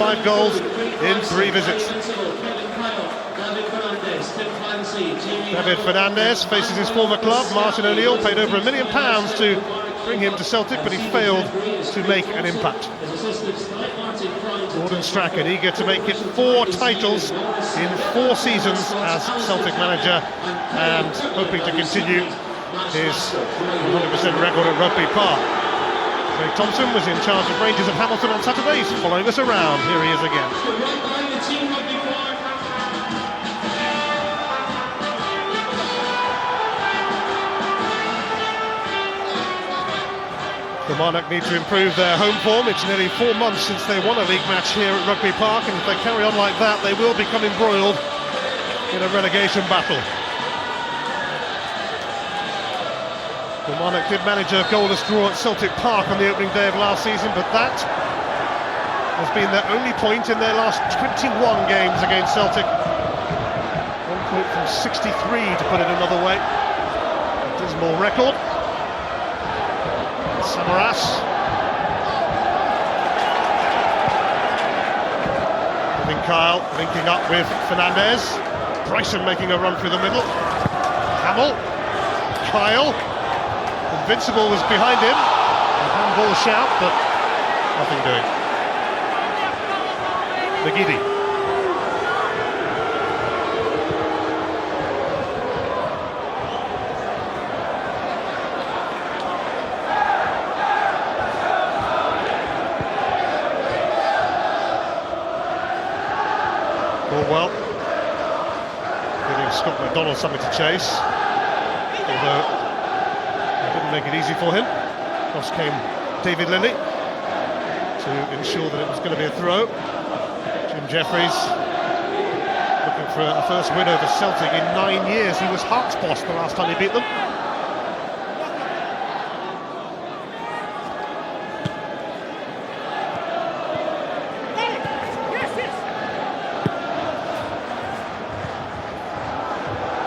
5 goals in 3 visits. David Fernandez faces his former club. Martin O'Neill paid over £1 million to bring him to Celtic, but he failed to make an impact. Gordon Strachan eager to make it 4 titles in 4 seasons as Celtic manager and hoping to continue his 100% record at Rugby Park. Craig Thompson was in charge of Rangers of Hamilton on Saturdays, following us around. Here he is again. Kilmarnock need to improve their home form. It's nearly 4 months since they won a league match here at Rugby Park, and if they carry on like that, they will become embroiled in a relegation battle. Kilmarnock did manage a goalless draw at Celtic Park on the opening day of last season, but that has been their only point in their last 21 games against Celtic. 1 point from 63, to put it another way. A dismal record. Samaras. Kyle linking up with Fernandez. Bryson making a run through the middle. Hamill. Kyle. Invincible was behind him. A handball shout, but nothing doing. McGeady. Well, giving Scott McDonald something to chase, although it didn't make it easy for him. Across came David Lilly to ensure that it was going to be a throw. Jim Jeffries looking for a first win over Celtic in 9 years. He was Hearts boss the last time he beat them.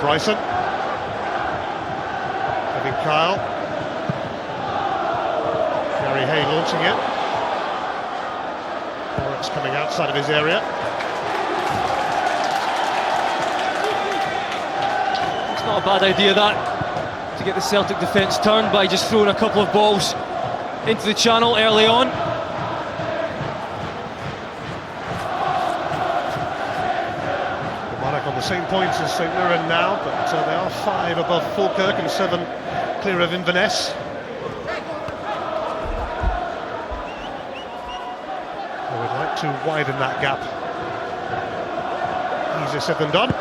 Bryson, having Kyle, Gary Hay launching it, Horrocks coming outside of his area. It's not a bad idea that, to get the Celtic defence turned by just throwing a couple of balls into the channel early on. On the same points as St Mirren now, but they are 5 above Falkirk and 7 clear of Inverness. They would like to widen that gap. Easier said than done,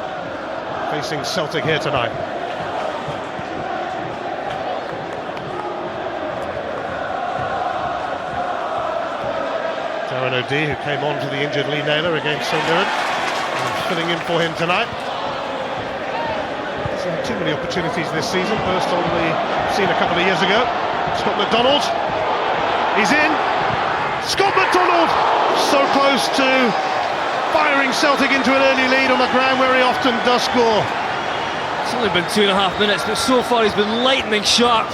facing Celtic here tonight. Darren O'Dea, who came on to the injured Lee Naylor against St Mirren, filling in for him tonight. He's had too many opportunities this season, burst on the scene a couple of years ago. Scott McDonald, he's in. Scott McDonald, so close to firing Celtic into an early lead on the ground where he often does score. It's only been 2.5 minutes, but so far he's been lightning sharp.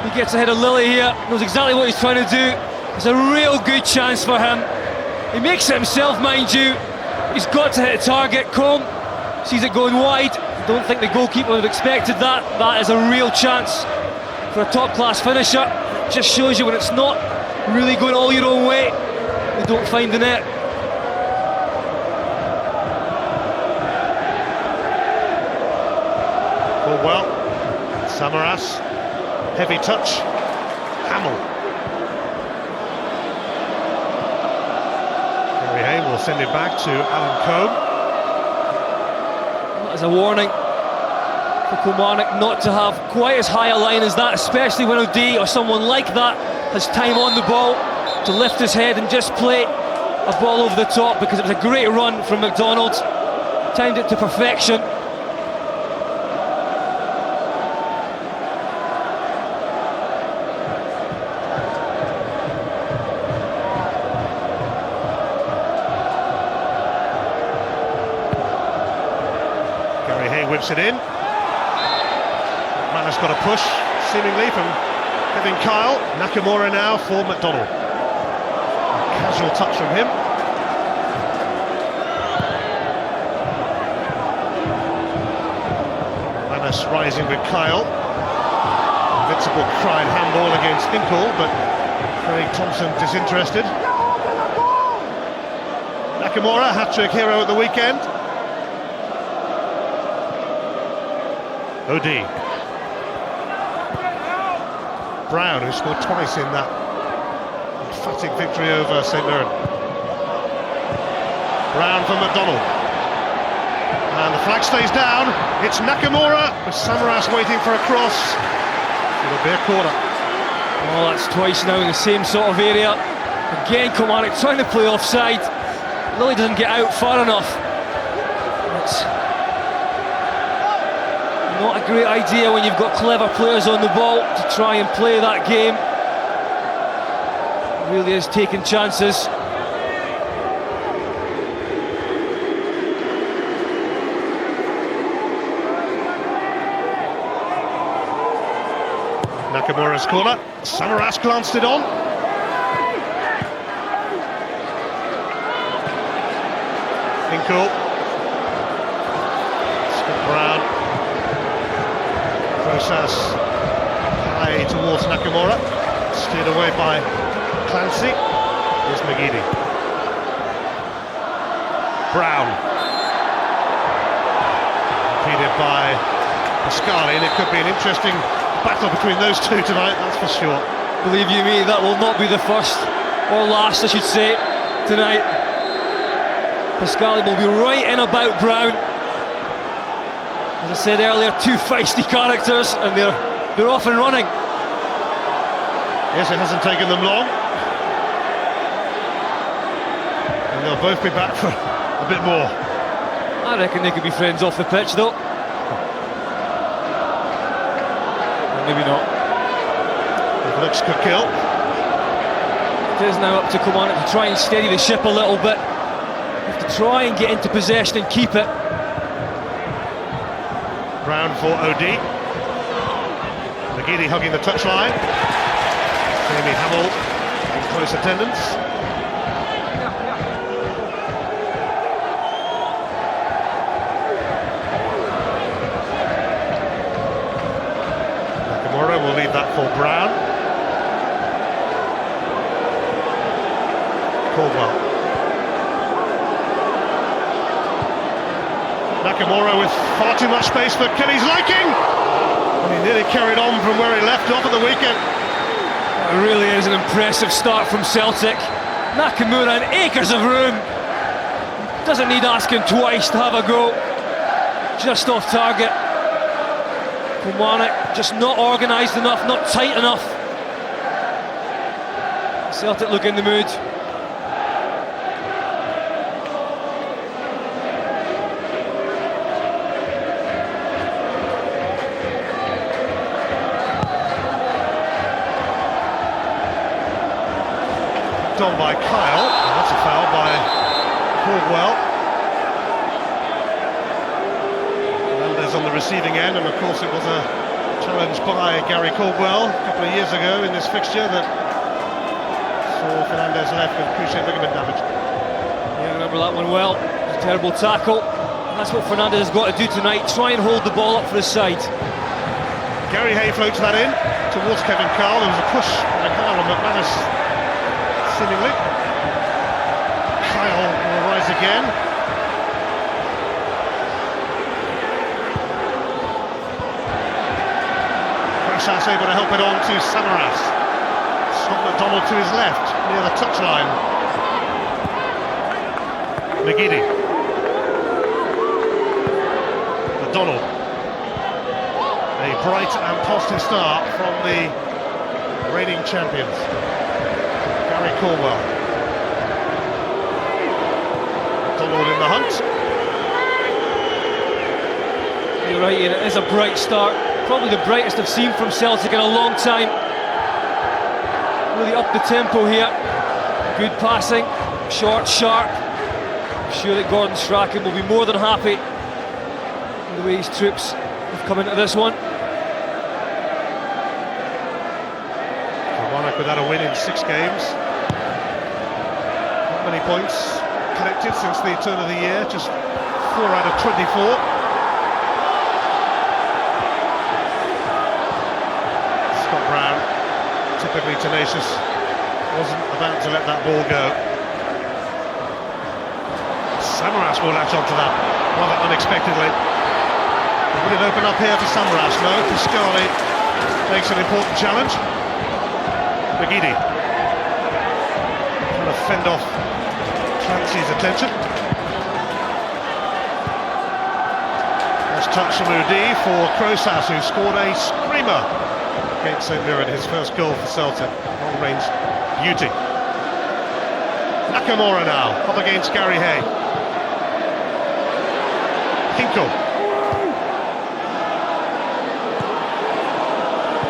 He gets ahead of Lilly here, knows exactly what he's trying to do. It's a real good chance for him. He makes it himself, mind you. He's got to hit a target. Combe sees it going wide. Don't think the goalkeeper would have expected that. That is a real chance for a top-class finisher. It just shows you when it's not really going all your own way, you don't find the net. Well, Samaras, heavy touch. Hamill. Will send it back to Alan Combe. That is a warning for Kilmarnock not to have quite as high a line as that, especially when O'Dea or someone like that has time on the ball to lift his head and just play a ball over the top, because it was a great run from McDonald, timed it to perfection. Whips it in. McManus got a push, seemingly from Kevin Kyle. Nakamura now for McDonald. A casual touch from him. rising with Kyle. Invincible cried handball against Hinkle, but Craig Thompson disinterested. Nakamura, hat-trick hero at the weekend. OD. Brown, who scored twice in that emphatic victory over St Mirren. Brown from McDonald. And the flag stays down. It's Nakamura with Samaras waiting for a cross. It'll be a corner. Oh, that's twice now in the same sort of area. Again, Kilmarnock trying to play offside. Lily doesn't get out far enough. It's not a great idea when you've got clever players on the ball to try and play that game. It really is taking chances. Nakamura's corner. Samaras glanced it on. Hinkle. Scott Brown. Process high towards Nakamura. Steered away by Clancy. Here's McGeady. Brown. Repeated by Pascali, and it could be an interesting battle between those two tonight, that's for sure. Believe you me, that will not be the first or last, I should say, tonight. Pascali will be right in about Brown. As I said earlier, two feisty characters, and they're off and running. Yes, it hasn't taken them long. And they'll both be back for a bit more. I reckon they could be friends off the pitch, though. Maybe not. It looks could kill. It is now up to Kilmarnock to try and steady the ship a little bit. Have to try and get into possession and keep it. Brown for OD. McGeady hugging the touchline. Jamie Hamill in close attendance. Will leave that for Brown. Caldwell. Nakamura with far too much space for Kelly's liking. And he nearly carried on from where he left off at the weekend. It really is an impressive start from Celtic. Nakamura in acres of room. Doesn't need asking twice to have a go. Just off target. Kilmarnock just not organised enough, not tight enough. Celtic look in the mood. Done by Kyle, and that's a foul by Caldwell. On the receiving end, and of course it was a challenge by Gary Caldwell a couple of years ago in this fixture that saw Fernandez left with cruciate ligament damage. Yeah, I remember that one well. A terrible tackle. And that's what Fernandez has got to do tonight, try and hold the ball up for his side. Gary Hay floats that in towards Kevin Carl. There was a push by Kyle and McManus seemingly. Kyle will rise again. Prashas able to help it on to Samaras. Scott McDonald to his left, near the touchline. McGeady. McDonald. A bright and positive start from the reigning champions. Gary Caldwell. McDonald in the hunt. You're right, Ian, it is a bright start. Probably the brightest I've seen from Celtic in a long time. Really up the tempo here. Good passing, short, sharp. I'm sure that Gordon Strachan will be more than happy with the way his troops have come into this one. Kilmarnock without a win in 6 games. Not many points collected since the turn of the year, just 4 out of 24. typically tenacious, wasn't about to let that ball go. Samaras will latch onto that rather unexpectedly. Would it open up here for Samaras? No, Pascali makes an important challenge. McGeady trying to fend off Clancy's attention. Nice touch from Udi for Crosas, who scored a screamer against St Mirren, his first goal for Celtic. Long-range beauty. Nakamura now, up against Gary Hay. Hinkle.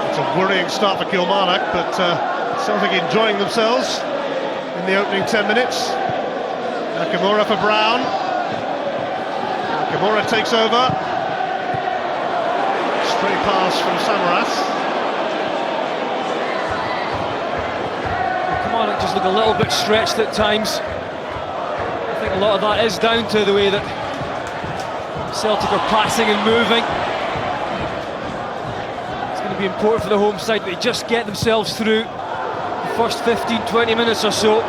It's a worrying start for Kilmarnock, but Celtic enjoying themselves in the opening 10 minutes. Nakamura for Brown. Nakamura takes over. Straight pass from Samaras. Kilmarnock just look a little bit stretched at times. I think a lot of that is down to the way that Celtic are passing and moving. It's going to be important for the home side that they just get themselves through the first 15-20 minutes or so.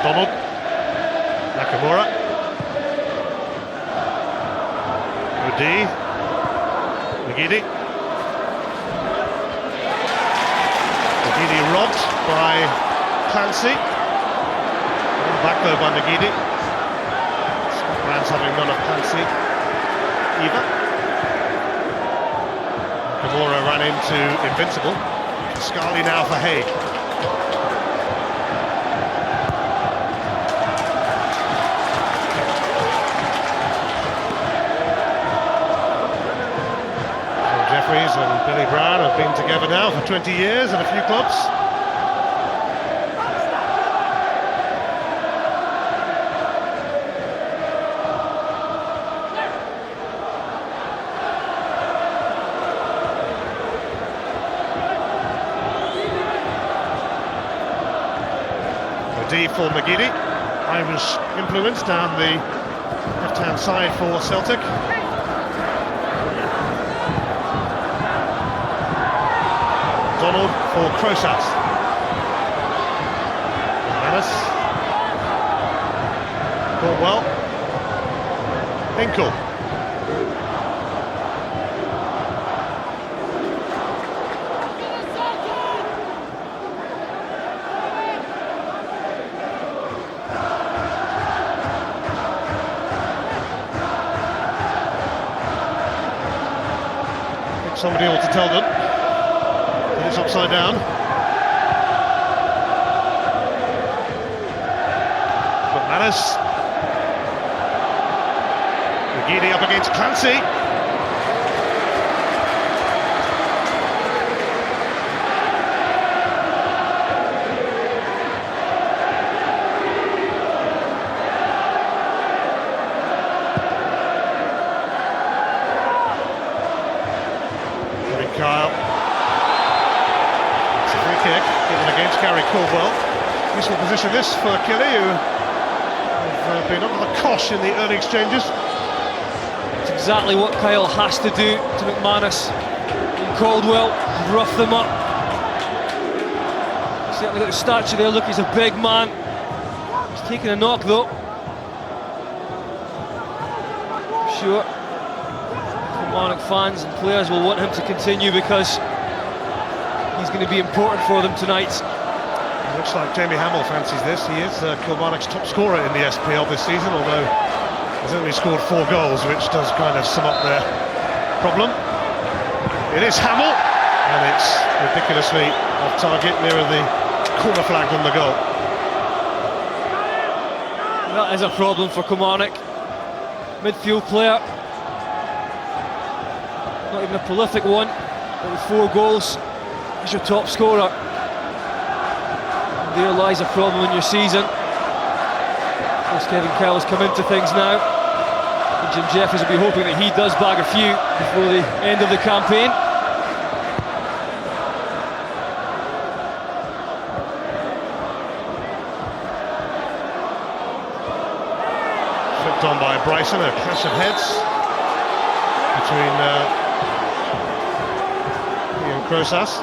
Donald, Nakamura, Udi, McGeady. McGeady robbed by Clancy. Back though by McGeady. Scotland's having none of Clancy either. Nakamura ran into Invincible. Scarley now for Hay. Jeffries and Billy Brown have been together now for 20 years in a few clubs. D for McGeady. Irish influence down the left-hand side for Celtic. Donald for Crosas. Manus. Caldwell. Hinkle. Somebody ought to tell them that it's upside down. But Manus. McGeady up against Clancy. Kyle. It's a free kick given against Gary Caldwell. Useful position this for Killy, who have been under the cosh in the early exchanges. It's exactly what Kyle has to do to McManus and Caldwell, rough them up. Certainly got the stature there, look, he's a big man. He's taking a knock though. Sure. Kilmarnock fans and players will want him to continue because he's going to be important for them tonight. It looks like Jamie Hamill fancies this. He is Kilmarnock's top scorer in the SPL this season, although he's only scored 4 goals, which does kind of sum up their problem. It is Hamill, and it's ridiculously off target, nearer the corner flag than the goal. That is a problem for Kilmarnock. Midfield player. Not even a prolific one, but with 4 goals, he's your top scorer. And there lies a problem in your season. Of course, Kevin Kelly's come into things now. And Jim Jeffries will be hoping that he does bag a few before the end of the campaign. Flicked on by Bryson, a clash of heads between he and Crosas.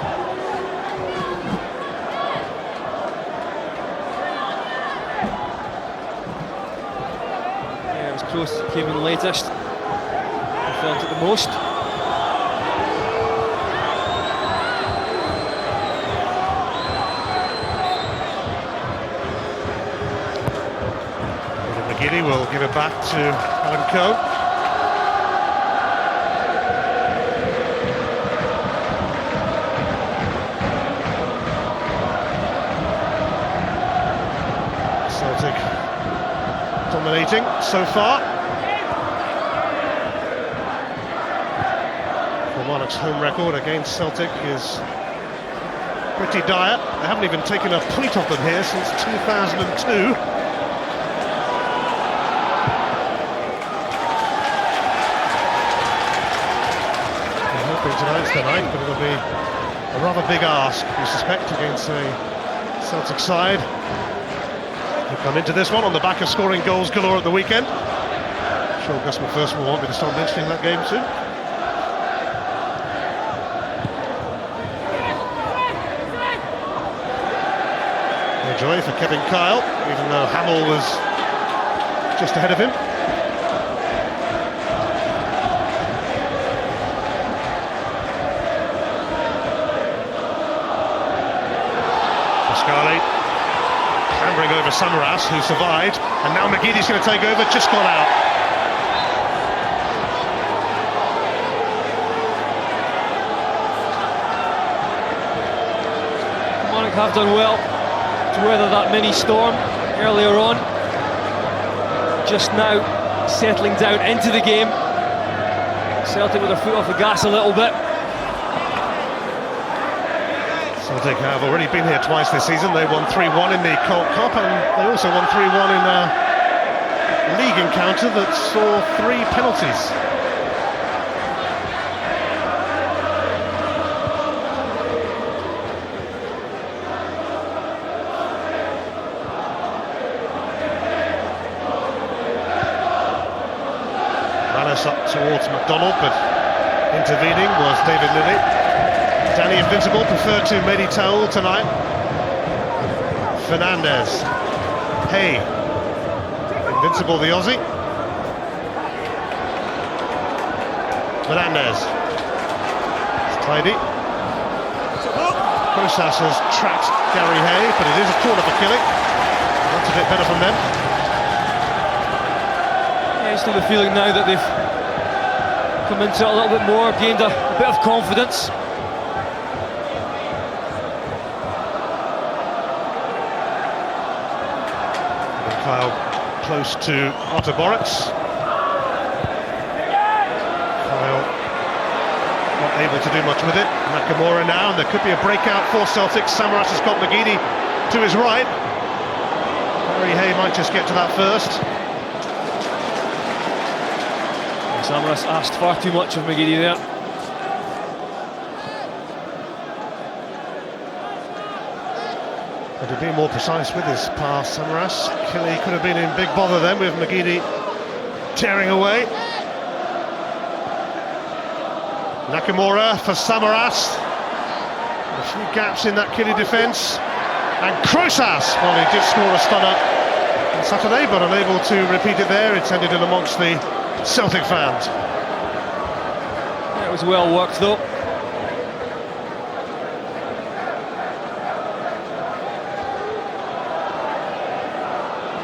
Yeah, it was close, came in latest. I felt it the most. McGeady will give it back to Alan Coe. Celtic dominating so far. Kilmarnock's home record against Celtic is pretty dire. They haven't even taken a point off them here since 2002. Tonight's the night, but it'll be a rather big ask, we suspect, against a Celtic side who come into this one on the back of scoring goals galore at the weekend. I'm sure Gus McPherson will want me to start mentioning that game soon. No joy for Kevin Kyle, even though Hamill was just ahead of him. Clambering over Samaras, who survived, and now McGeady's going to take over, just gone out. Kilmarnock have done well to weather that mini storm earlier on. Just now settling down into the game. Celtic with their foot off the gas a little bit. Celtic have already been here twice this season. They won 3-1 in the Colt Cup, and they also won 3-1 in a league encounter that saw 3 penalties. Manos up towards McDonald, but intervening was David Lilly. Danny Invincible preferred to Mehdi Taoul tonight. Fernandez. Hey. Invincible the Aussie. Fernandez. It's tidy. Crosas has trapped Gary Hay, but it is a corner for Killick. That's a bit better from them. Yeah, it's still the feeling now that they've come into it a little bit more, gained a bit of confidence. Kyle close to Artur Boruc. Kyle not able to do much with it. Nakamura now, and there could be a breakout for Celtic. Samaras has got McGeady to his right. Harry Hay might just get to that first. Samaras asked far too much of McGeady there. But to be more precise with his pass, Samaras. Kelly could have been in big bother then with McGeady tearing away. Nakamura for Samaras. A few gaps in that Killy defence. And Crosas, well, he did score a stunner on Saturday, but unable to repeat it there. It's ended in amongst the Celtic fans. Yeah, it was well worked though.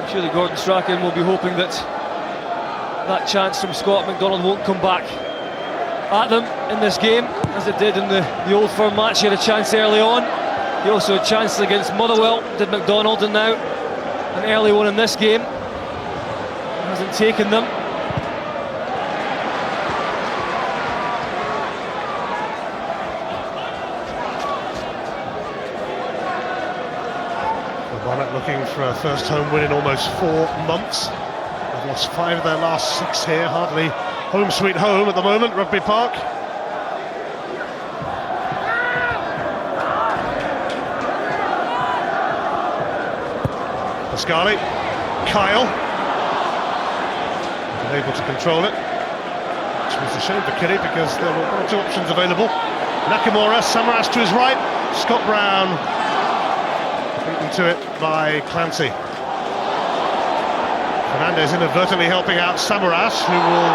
Surely Gordon Strachan will be hoping that that chance from Scott McDonald won't come back at them in this game, as it did in the Old Firm match. He had a chance early on. He also had chances against Motherwell, did McDonald, and now an early one in this game. He hasn't taken them. Kilmarnock looking for a first home win in almost 4 months. They've lost 5 of their last 6 here, hardly home sweet home at the moment, Rugby Park. Pascali, Kyle. unable to control it, which was a shame for Kitty because there were one or two options available. Nakamura, Samaras to his right, Scott Brown beaten to it by Clancy. Fernandez inadvertently helping out Samaras, who will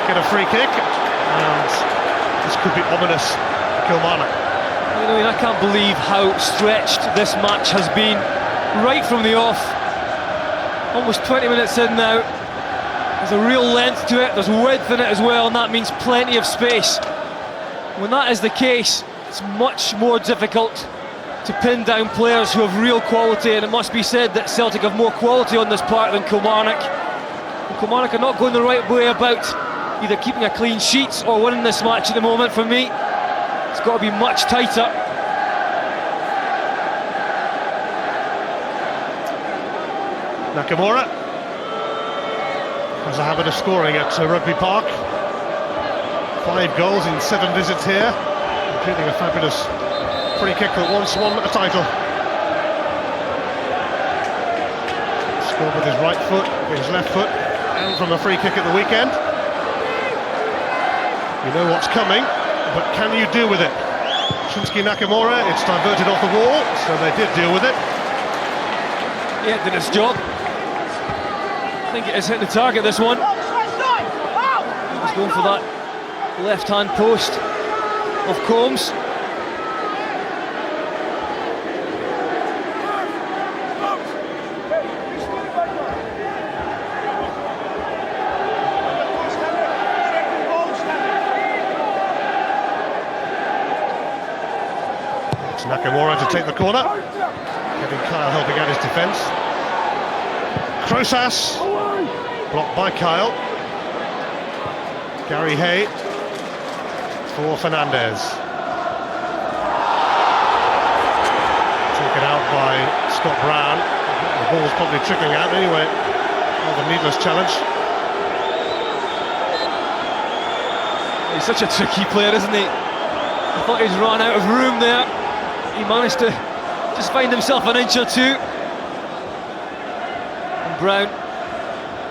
get a free kick, and this could be ominous for Kilmarnock. I mean, I can't believe how stretched this match has been right from the off. Almost 20 minutes in now. There's a real length to it, there's width in it as well, and that means plenty of space. When that is the case, it's much more difficult to pin down players who have real quality, and it must be said that Celtic have more quality on this part than Kilmarnock. And Kilmarnock are not going the right way about either keeping a clean sheet or winning this match at the moment. For me, it's got to be much tighter. Nakamura has a habit of scoring at Rugby Park. 5 goals in 7 visits here, including a fabulous free kick that once won a title. Scored with his right foot, with his left foot, and from a free kick at the weekend. You know what's coming, but can you deal with it? Shinsuke Nakamura, it's diverted off the wall, so they did deal with it. Yeah, it did its job. I think it has hit the target, this one. He's going for that left-hand post of Combs. It's Nakamura to take the corner. Kevin Kyle helping out his defence. Crosas, blocked by Kyle. Gary Hay for Fernandez. Taken out by Scott Brown. The ball's probably trickling out anyway. A needless challenge. He's such a tricky player, isn't he? I thought he's run out of room there. He managed to just find himself an inch or two. And Brown,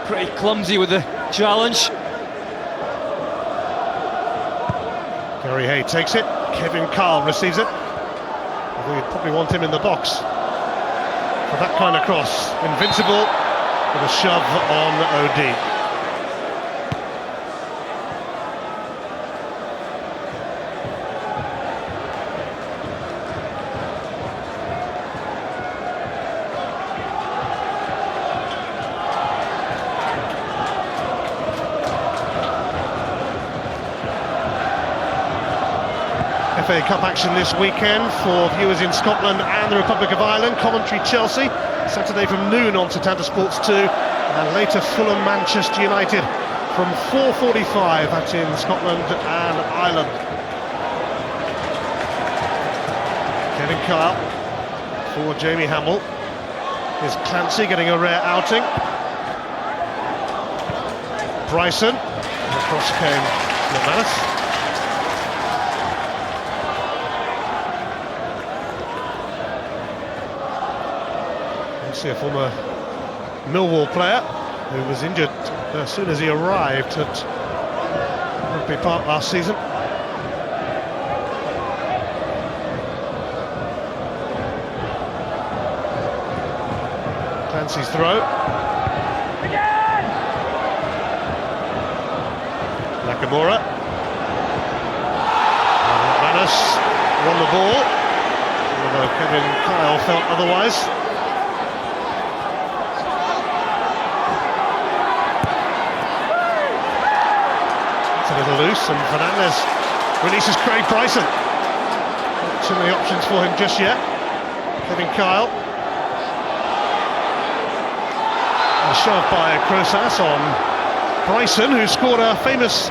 pretty clumsy with the challenge. Gary Hay takes it, Kevin Carl receives it. Although you'd probably want him in the box for that kind of cross. Invincible with a shove on OD. FA Cup action this weekend for viewers in Scotland and the Republic of Ireland. Coventry Chelsea, Saturday from noon on Setanta Sports 2, and later Fulham Manchester United from 4:45. That's in Scotland and Ireland. Kevin Kyle for Jamie Hamill. Here's Clancy getting a rare outing. Bryson, across came McManus. A former Millwall player who was injured as soon as he arrived at Rugby Park last season. Clancy's throw. Nakamura. McManus won the ball, although Kevin Kyle felt otherwise. A little loose, and Fernandez releases Craig Bryson. Not too many options for him just yet. Kevin Kyle. A shove by Crosas on Bryson, who scored a famous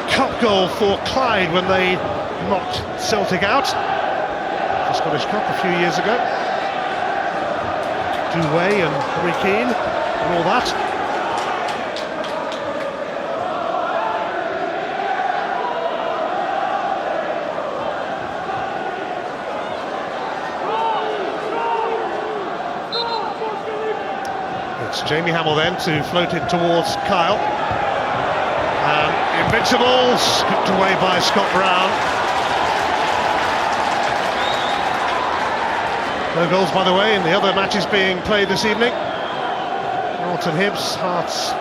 cup goal for Clyde when they knocked Celtic out. The Scottish Cup a few years ago. Douay and Harry Keane and all that. It's Jamie Hamill then to float it towards Kyle. And Invincible, scooped away by Scott Brown. No goals, by the way, in the other matches being played this evening. Norton Hibs, Hearts,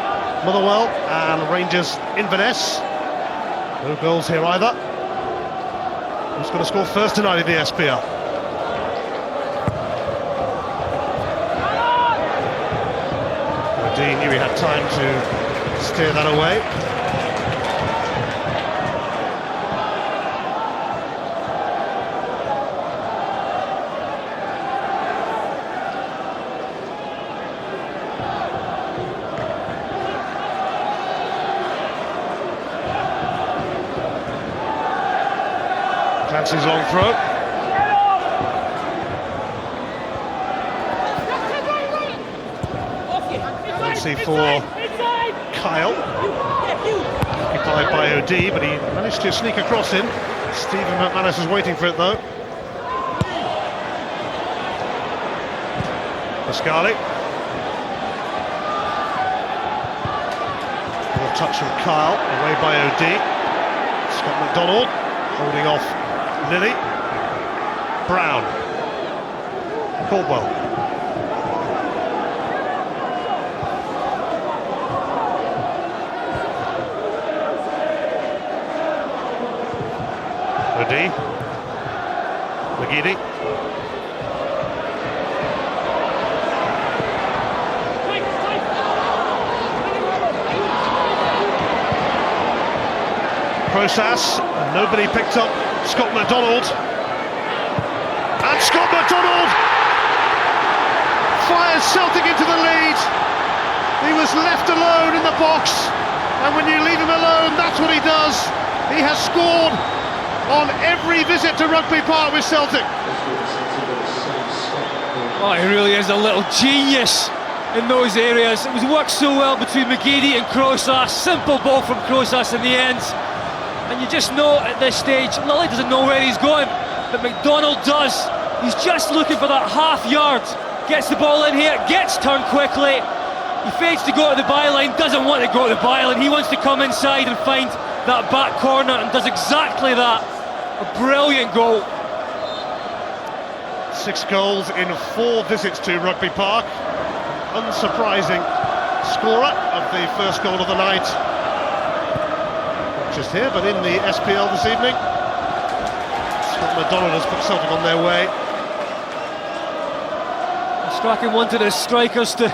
Motherwell, and Rangers Inverness. No goals here either. Who's going to score first tonight in the SPL? Dean knew he had time to steer that away. Clancy's long throw. Clancy for Kyle. Occupied by OD, but he managed to sneak across him. Stephen McManus was waiting for it though. Pascali. Little touch from Kyle, away by OD. Scott McDonald holding off Lilly. Brown. Caldwell. OD. McGeady. Process, and nobody picked up Scott McDonald. And Scott McDonald fires Celtic into the lead. He was left alone in the box, and when you leave him alone, that's what he does. He has scored on every visit to Rugby Park with Celtic. Oh, he really is a little genius in those areas. It was worked so well between McGeady and Crosas. Simple ball from Crosas in the end. And you just know at this stage, Lilly doesn't know where he's going, but McDonald does. He's just looking for that half yard. Gets the ball in here, gets turned quickly. He fades to go to the byline, doesn't want to go to the byline. He wants to come inside and find that back corner, and does exactly that. A brilliant goal. 6 goals in 4 visits to Rugby Park. Unsurprising scorer of the first goal of the night. Just here, but in the SPL this evening. Scott McDonald has put Celtic on their way. Strachan wanted his strikers to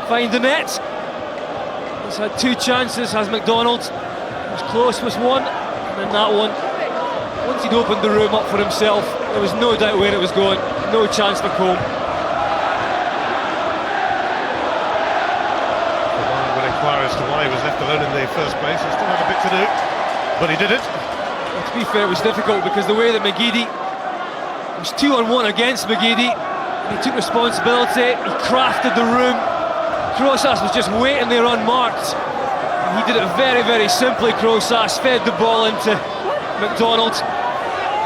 find the net. He's had 2 chances, has McDonald. It was close, was one, and then that one. Once he'd opened the room up for himself, there was no doubt where it was going. No chance for Combe. As to why he was left alone in the first place. He still had a bit to do, but he did it. Well, to be fair, it was difficult because the way that McGeady was 2-on-1 against McGeady, he took responsibility, he crafted the room. Crosas was just waiting there unmarked, and he did it very, very simply. Crosas fed the ball into McDonald,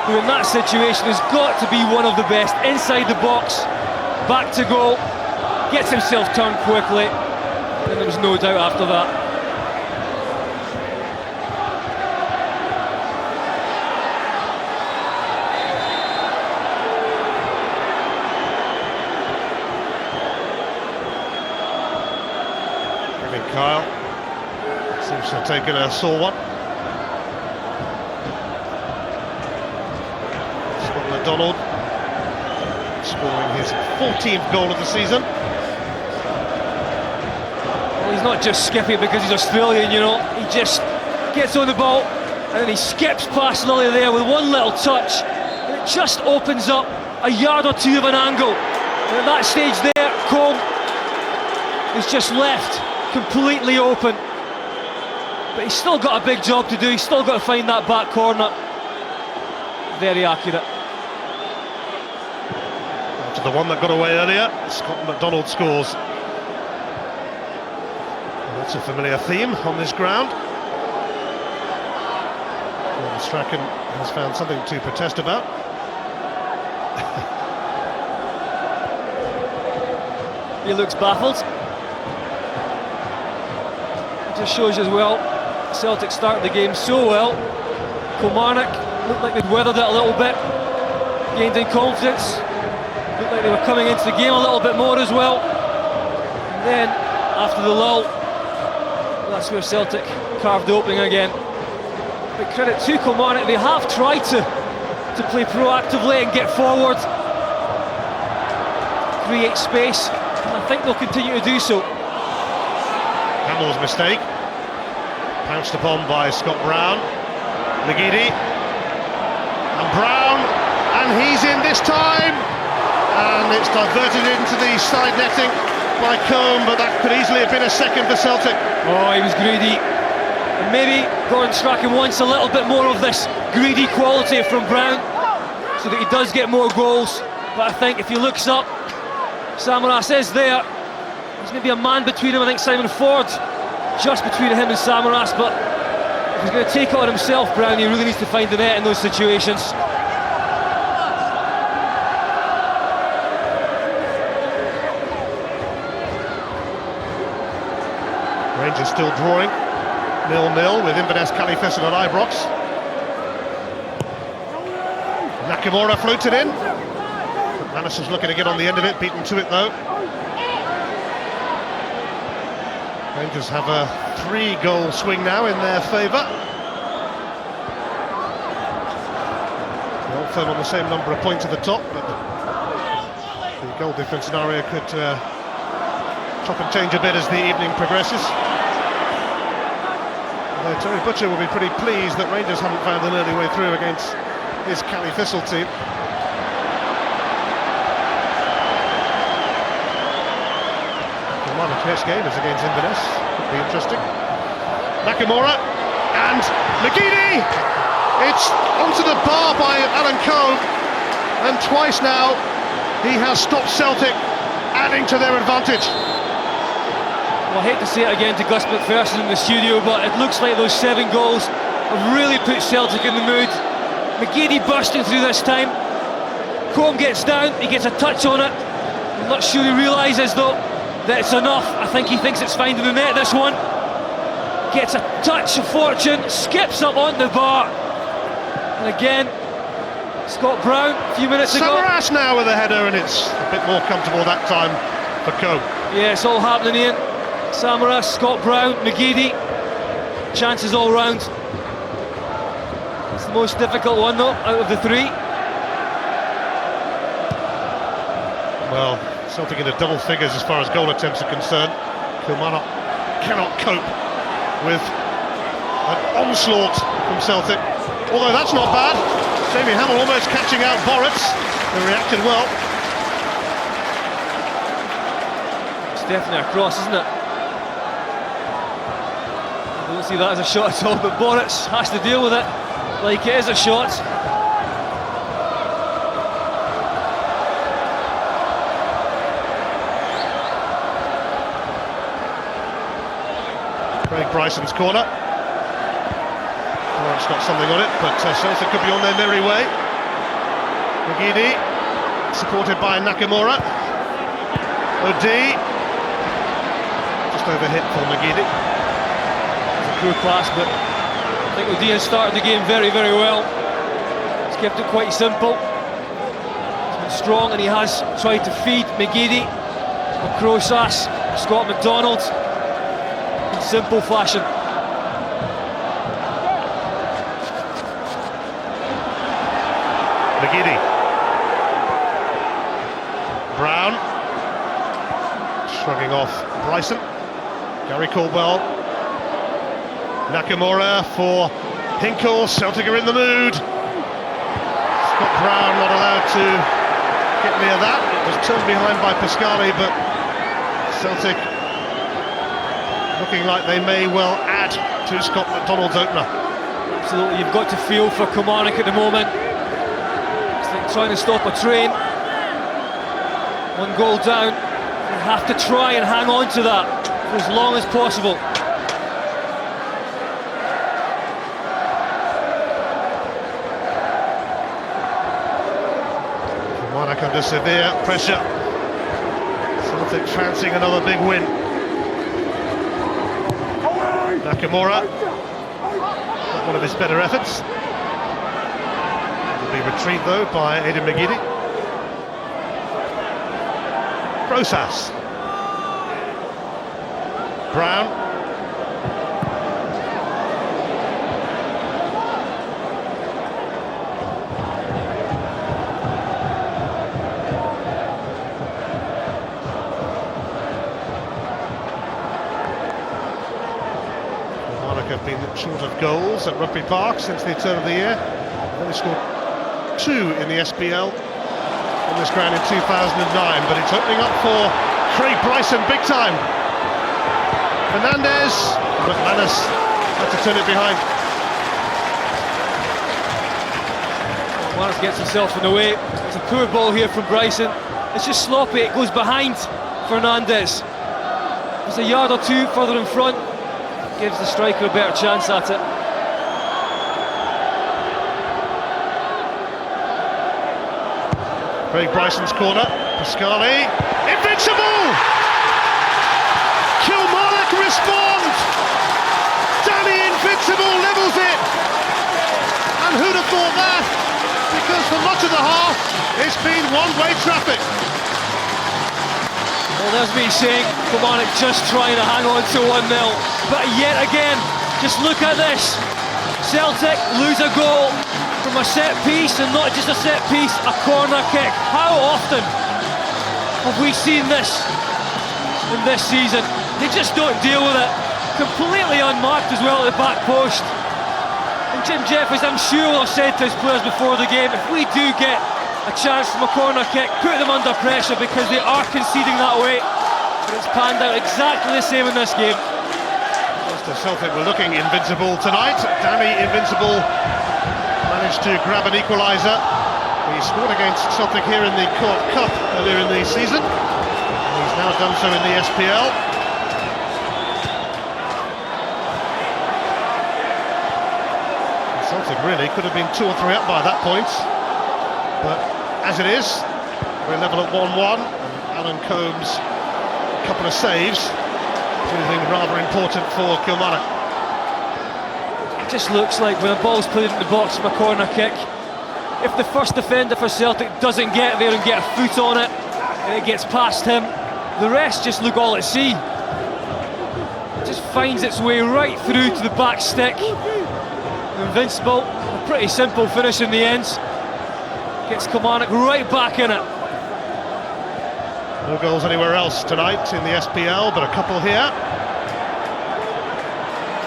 who in that situation has got to be one of the best. Inside the box, back to goal, gets himself turned quickly. And there was no doubt after that. I think Kyle seems to have taken a sore one. Scott McDonald scoring his 14th goal of the season. He's not just skipping because he's Australian, you know. He just gets on the ball and then he skips past Lilly there with one little touch. And it just opens up a yard or two of an angle. And at that stage there, Combe is just left completely open. But he's still got a big job to do. He's still got to find that back corner. Very accurate. After the one that got away earlier, Scott McDonald scores. That's a familiar theme on this ground. Well, Strachan has found something to protest about. He looks baffled. It just shows you as well, Celtic started the game so well. Kilmarnock looked like they'd weathered it a little bit, gained in confidence, looked like they were coming into the game a little bit more as well. And then, after the lull, that's where Celtic carved the opening again. But credit to Kilmarnock, they have tried to play proactively and get forward, create space, and I think they'll continue to do so. Hamill's mistake, pounced upon by Scott Brown. McGeady, and Brown, and he's in this time, and it's diverted into the side netting by Combe, but that could easily have been a second for Celtic. Oh, he was greedy, and maybe Gordon Strachan wants a little bit more of this greedy quality from Brown, so that he does get more goals. But I think if he looks up, Samaras is there. There's maybe a man between him. I think Simon Ford just between him and Samaras, but if he's going to take it on himself, Brown, he really needs to find the net in those situations. Rangers still drawing 0-0 with Inverness, Califesson and Ibrox. Nakamura floated in. Manus was looking to get on the end of it, beaten to it though. Rangers have a 3-goal swing now in their favour. The Old Firm on the same number of points at the top, but the goal difference scenario could chop and change a bit as the evening progresses. Although Terry Butcher will be pretty pleased that Rangers haven't found an early way through against his Califesson team. The next game is against Inverness, could be interesting. Nakamura and McGeady! It's onto the bar by Alan Cove, and twice now he has stopped Celtic, adding to their advantage. Well, I hate to say it again to Gus McPherson in the studio, but it looks like those 7 goals have really put Celtic in the mood. McGeady bursting through this time. Combe gets down, he gets a touch on it. I'm not sure he realises though that it's enough. I think he thinks it's finding the net, this one. Gets a touch of fortune, skips up on the bar. And again, Scott Brown, a few minutes ago. Samaras now with a header, and it's a bit more comfortable that time for Coe. Yeah, it's all happening, Ian. Samaras, Scott Brown, McGeady. Chances all round. It's the most difficult one though, out of the 3. Well, Celtic into double figures as far as goal attempts are concerned. Kilmarnock cannot cope with an onslaught from Celtic. Although that's not bad. Jamie Hamill almost catching out Boritz. They reacted well. It's definitely a cross, isn't it? I don't see that as a shot at all, but Boritz has to deal with it like it is a shot. Craig Bryson's corner. Lawrence got something on it, but Celtic could be on their merry way. McGeady, supported by Nakamura. O'Dea, just overhit for McGeady. It's a poor pass, but I think O'Dea has started the game very, very well. He's kept it quite simple. He's been strong, and he has tried to feed McGeady, Crosas, Scott McDonald. Simple fashion. McGeady. Brown. Shrugging off Bryson. Gary Caldwell. Nakamura for Hinkle. Celtic are in the mood. Scott Brown not allowed to get near that. It was turned behind by Pascali, but Celtic looking like they may well add to Scott McDonald's opener. Absolutely, you've got to feel for Kilmarnock at the moment. It's like trying to stop a train. 1 goal down. You have to try and hang on to that for as long as possible. Kilmarnock under severe pressure. Celtic fancying another big win. Nakamura, not one of his better efforts. Will be retrieved though by Aidan McGeady. Rosas. Brown. Kilmarnock have been short of goals at Rugby Park since the turn of the year. Only scored 2 in the SPL on this ground in 2009, but it's opening up for Craig Bryson big time. Fernandez, but Manus had to turn it behind. Manus gets himself in the way. It's a poor ball here from Bryson. It's just sloppy, it goes behind Fernandez. It's a yard or two further in front. Gives the striker a better chance at it. Craig Bryson's corner, Pascali, invincible! Kilmarnock respond! Danny Invincible levels it! And who'd have thought that? Because for much of the half, it's been one-way traffic. Well, there's me saying Kilmarnock just trying to hang on to 1-0. But yet again, just look at this. Celtic lose a goal from a set piece, and not just a set piece, a corner kick. How often have we seen this in this season? They just don't deal with it. Completely unmarked as well at the back post. And Jim Jeffries, I'm sure, will have said to his players before the game, if we do get a chance from a corner kick, put them under pressure, because they are conceding that way. But it's panned out exactly the same in this game. Celtic were looking invincible tonight. Danny Invincible managed to grab an equaliser. He scored against Celtic here in the Cork Cup earlier in the season. He's now done so in the SPL. Celtic really could have been 2 or 3 up by that point. But as it is, we're level at 1-1. And Alan Combs, a couple of saves. Anything rather important for Kilmarnock. It just looks like when a ball's put into the box from a corner kick, if the first defender for Celtic doesn't get there and get a foot on it, and it gets past him, the rest just look all at sea. It just finds its way right through to the back stick. Invincible, a pretty simple finish in the end. Gets Kilmarnock right back in it. No goals anywhere else tonight in the SPL, but a couple here.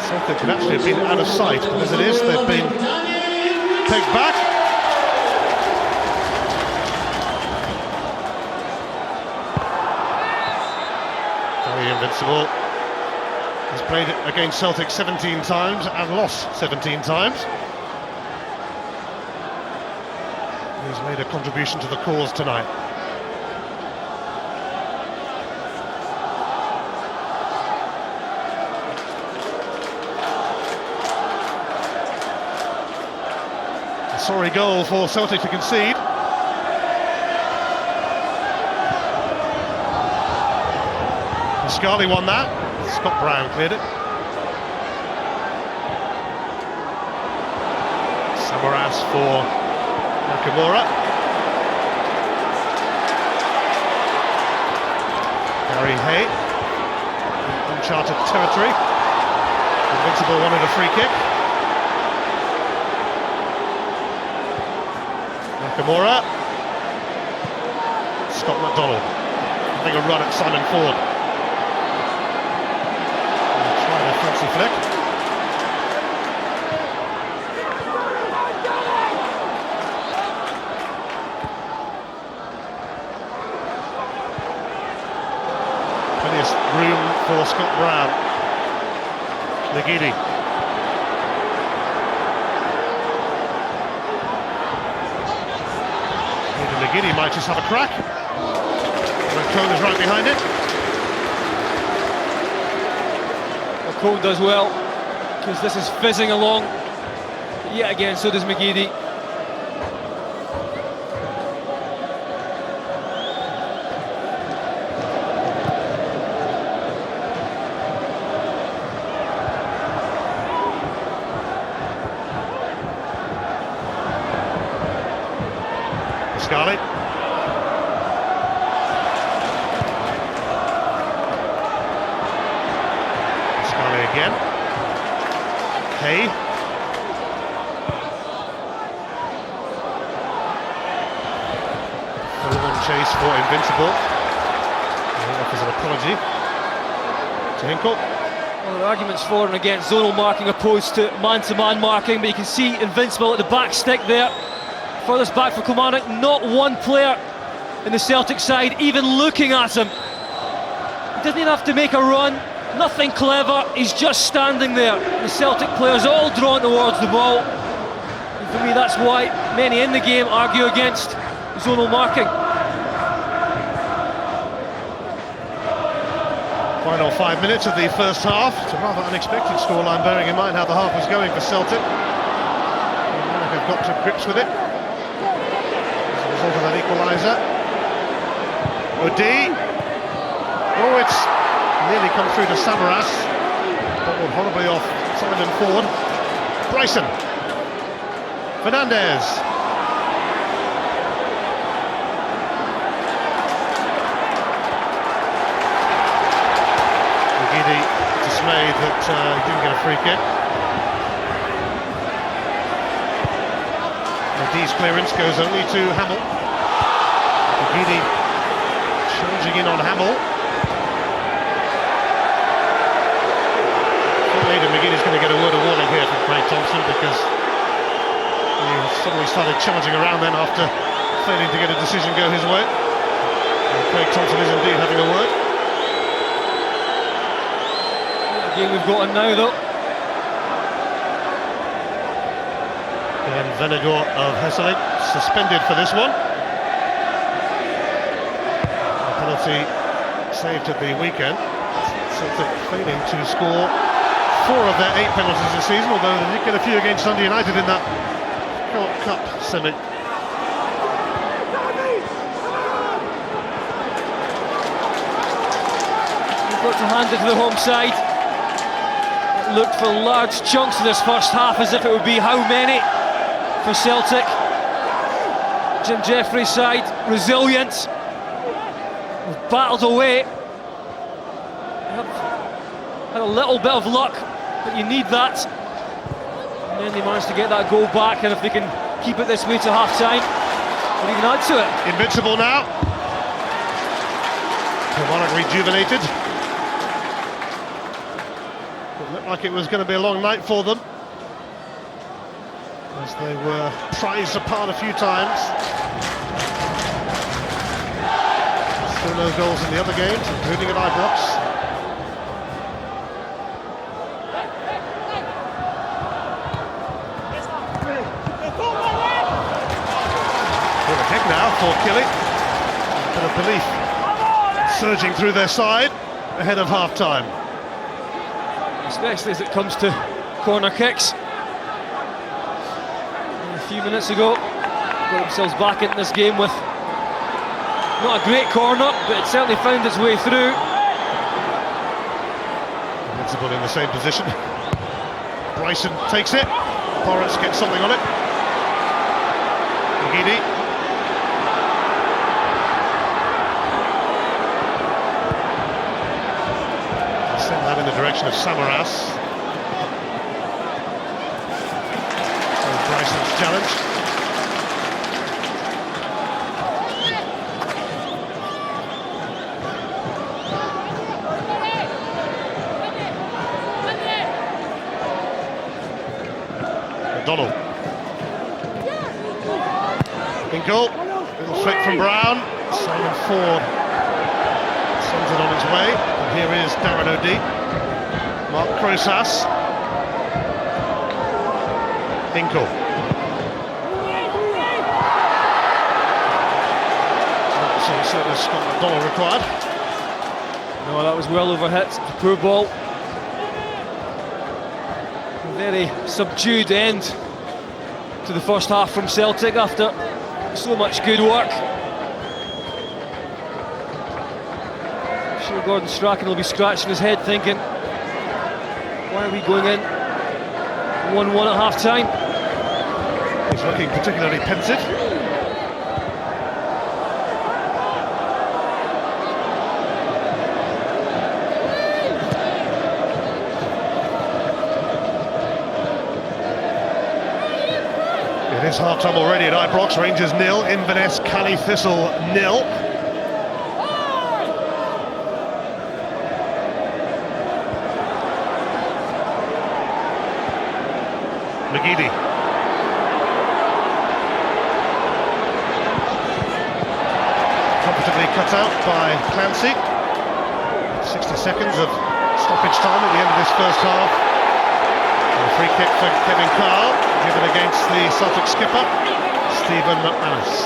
Celtic could actually have been out of sight, but as it is, they've been pegged back. Very Invincible. He's played against Celtic 17 times and lost 17 times. He's made a contribution to the cause tonight. Sorry goal for Celtic to concede. Pascali won that. Scott Brown cleared it. Samaras for Nakamura. Gary Hay. Uncharted territory. Invincible wanted a free kick. Nakamura. Scott McDonald having a run at Simon Ford. Trying a fancy flick. Plenty of room for Scott Brown. McGeady. McGeady might just have a crack. And Cone is right behind it. Well, Cone does well, because this is fizzing along. Yet again, so does McGeady. Scully. Scully again. Hay. Full-on chase for Invincible. He offers an apology to Hinkle. Well, there are arguments for and against zonal marking opposed to man-to-man marking, but you can see Invincible at the back stick there. Furthest back for Kilmarnock, not one player in the Celtic side even looking at him. He doesn't even have to make a run, nothing clever, he's just standing there. The Celtic players all drawn towards the ball. And for me, that's why many in the game argue against zonal marking. Final 5 minutes of the first half. It's a rather unexpected scoreline, bearing in mind how the half was going for Celtic. Kilmarnock have got to grips with it as a result of that equalizer. O'D. Oh, it's nearly come through to Samaras. Bobbled horribly off Simon Ford. Bryson. Fernandez. Dismayed that he didn't get a free kick. O'D's clearance goes only to Hamill. McGeady charging in on Hamill. Later, McGeady's going to get a word of warning here from Craig Thompson, because he suddenly started charging around then after failing to get a decision go his way. And Craig Thompson is indeed having a word. Game we've got on now, though. And Venegor of Hesselink suspended for this one. A penalty saved at the weekend. Celtic failing to score 4 of their 8 penalties this season, although they did get a few against Dundee United in that Cup semi. We've got to hand it to the home side. Looked for large chunks of this first half as if it would be how many for Celtic. Jim Jeffrey's side, resilient. We've battled away. Had a little bit of luck, but you need that. And then they managed to get that goal back, and if they can keep it this way to half-time, they'll even add to it. Invincible now. Kilmarnock rejuvenated. It looked like it was going to be a long night for them, as they were prized apart a few times. Still no goals in the other games, including at Ibrox. Good ahead now for Killy. A bit of belief surging through their side ahead of half-time. Especially as it comes to corner kicks. A few minutes ago, got themselves back into this game with not a great corner, but it certainly found its way through. Invincible in the same position. Bryson takes it. Boris gets something on it. McGeady. Send that in the direction of Samaras. So Bryson's challenge. O'Donnell. Hinkle. Little flick from Brown. Simon Ford sends it on its way. And here is Darren O'D. Mark Crosas. Hinkle. So certainly Scott McDonald required. No, that was well overhit. It's a poor ball. A very subdued end to the first half from Celtic after so much good work. I'm sure Gordon Strachan will be scratching his head thinking, why are we going in 1-1 at half-time? He's looking particularly pensive. It's half-time already at Ibrox. Rangers 0, Inverness Cali Thistle 0. McGeady. Comfortably cut out by Clancy. 60 seconds of stoppage time at the end of this first half. And a free kick for Kevin Carl, given against the Celtic skipper, Stephen McManus.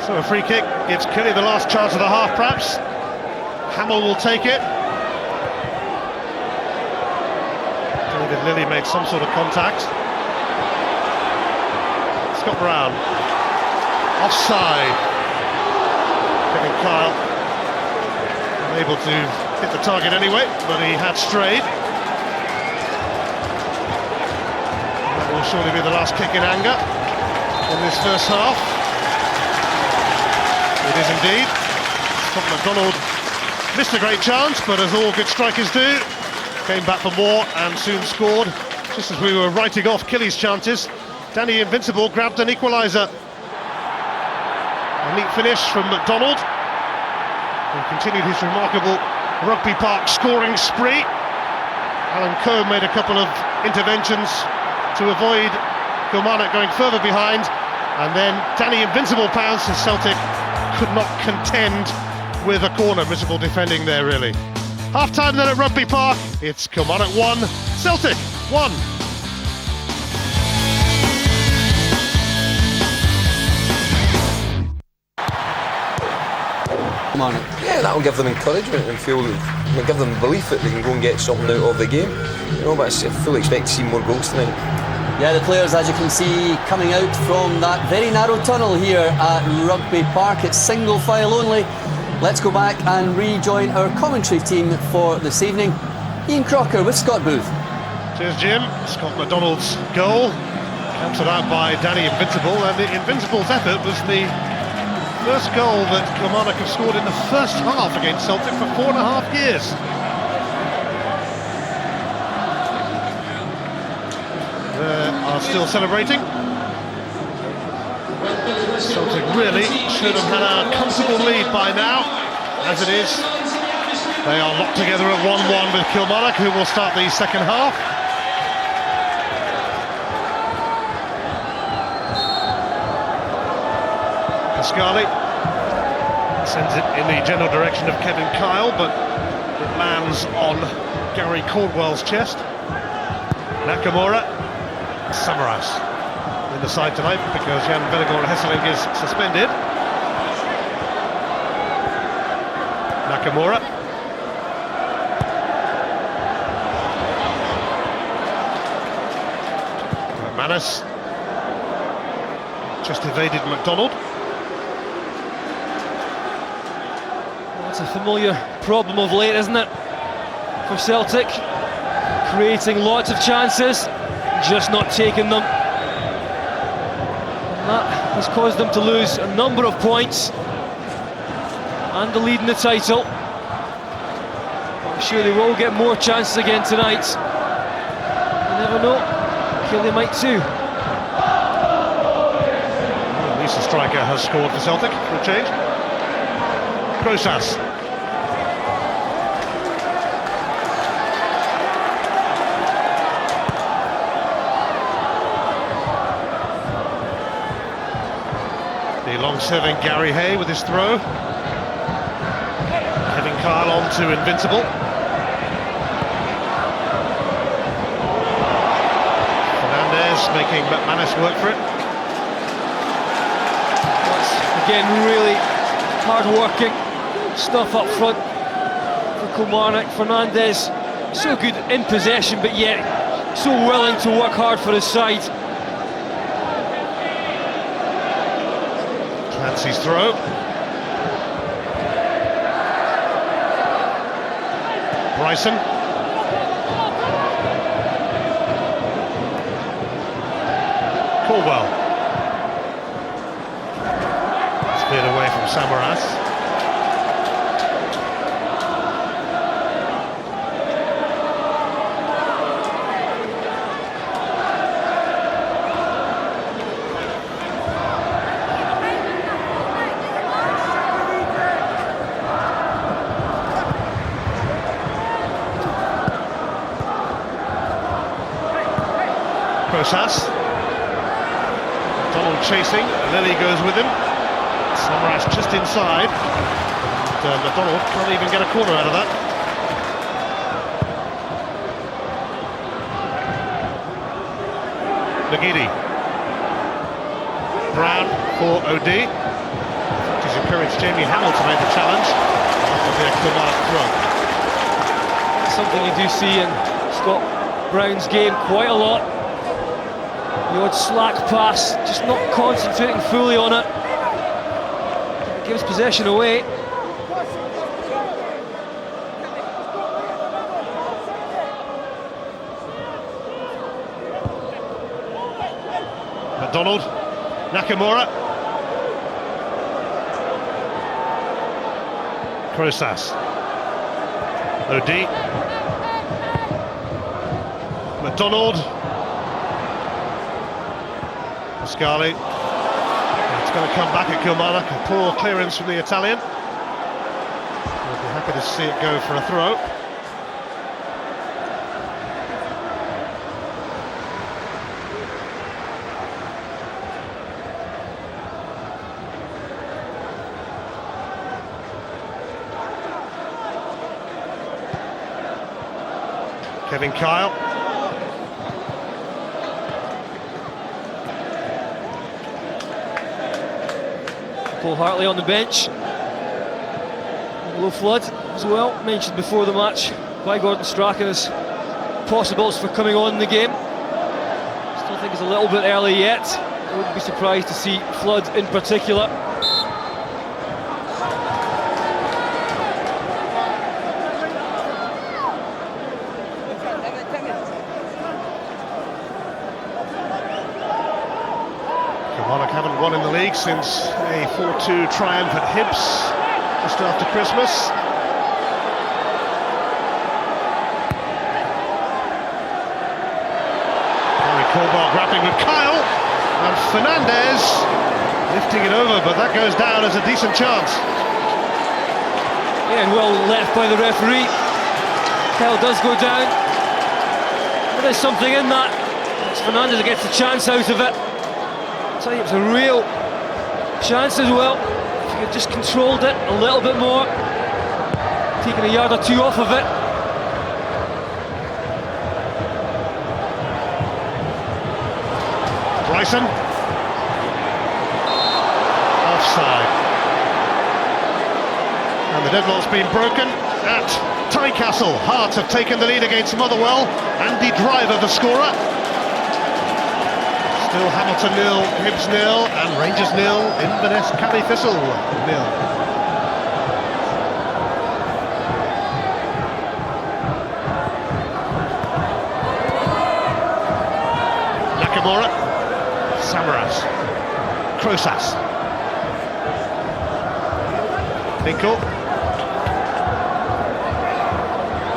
So a free kick gives Kelly the last chance of the half, perhaps. Hamill will take it. David Lilly made some sort of contact. Scott Brown. Offside. Kevin Kyle unable to hit the target anyway, but he had strayed. And that will surely be the last kick in anger in this first half. It is indeed. Scott McDonald missed a great chance, but as all good strikers do, came back for more and soon scored. Just as we were writing off Killy's chances, Danny Invincible grabbed an equaliser. A neat finish from McDonald, who continued his remarkable Rugby Park scoring spree. Alan Coe made a couple of interventions to avoid Kilmarnock going further behind, and then Danny Invincible pounced as Celtic could not contend with a corner. Miserable defending there, really. Half-time then at Rugby Park. It's Kilmarnock 1, Celtic 1. Yeah, that'll give them encouragement and feel, give them belief that they can go and get something out of the game. You know, but I fully expect to see more goals tonight. Yeah, the players, as you can see, coming out from that very narrow tunnel here at Rugby Park. It's single file only. Let's go back and rejoin our commentary team for this evening. Ian Crocker with Scott Booth. Cheers, Jim. Scott McDonald's goal, counted out by Danny Invincible, and the Invincible's effort was the first goal that Kilmarnock have scored in the first half against Celtic for 4.5 years. They are still celebrating. Celtic really should have had a comfortable lead by now. As it is, they are locked together at 1-1 with Kilmarnock, who will start the second half. Pascali sends it in the general direction of Kevin Kyle, but it lands on Gary Caldwell's chest. Nakamura, Samaras in the side tonight because Jan Vennegoor Hesseling is suspended. Nakamura. McManus just evaded McDonald. That's a familiar problem of late, isn't it, for Celtic? Creating lots of chances, just not taking them. And that has caused them to lose a number of points and the lead in the title. I'm sure they will get more chances again tonight. You never know, Killy might too. At least the striker has scored for Celtic for a change. Prosas. The long-serving Gary Hay with his throw. Kevin Kyle on to Invincible. Fernandez making McManus work for it. That's, again, really hard-working stuff up front for Kilmarnock. Fernandez, so good in possession, but yet so willing to work hard for his side. Clancy's throw. Bryson. Caldwell. Speared away from Samaras. Crosas. Donald chasing, Lily goes with him. Samaras just inside. And McDonald can't even get a corner out of that. McGeady. Brown for OD. He's encouraged Jamie Hamill to make the challenge. That'll be a Kilmarnock throw. Something you do see in Scott Brown's game quite a lot. The odd slack pass, just not concentrating fully on it. It gives possession away. McDonald, Nakamura. Crosas. OD. McDonald. Pascali. It's going to come back at Kilmarnock. A poor clearance from the Italian. We'll be happy to see it go for a throw. Kevin Kyle. Paul Hartley on the bench. Low Flood as well, mentioned before the match by Gordon Strachan as possibles for coming on in the game. Still think it's a little bit early yet. I wouldn't be surprised to see Flood in particular. Kilmarnock haven't won in the league since a 4-2 triumph at Hibs just after Christmas. Harry Colbart grappling with Kyle, and Fernandez lifting it over, but that goes down as a decent chance. Yeah, and well left by the referee. Kyle does go down. But there's something in that. It's Fernandez that gets the chance out of it. I tell you, it was a real chance as well. If he had just controlled it a little bit more, taken a yard or two off of it. Bryson. Offside. And the deadlock's been broken at Tynecastle. Hearts have taken the lead against Motherwell. Andy Driver, the scorer. Still Hamilton 0, Hibs 0, and Rangers 0, Inverness Cali Thistle 0. Nakamura, Samaras, Crosas, Finkel,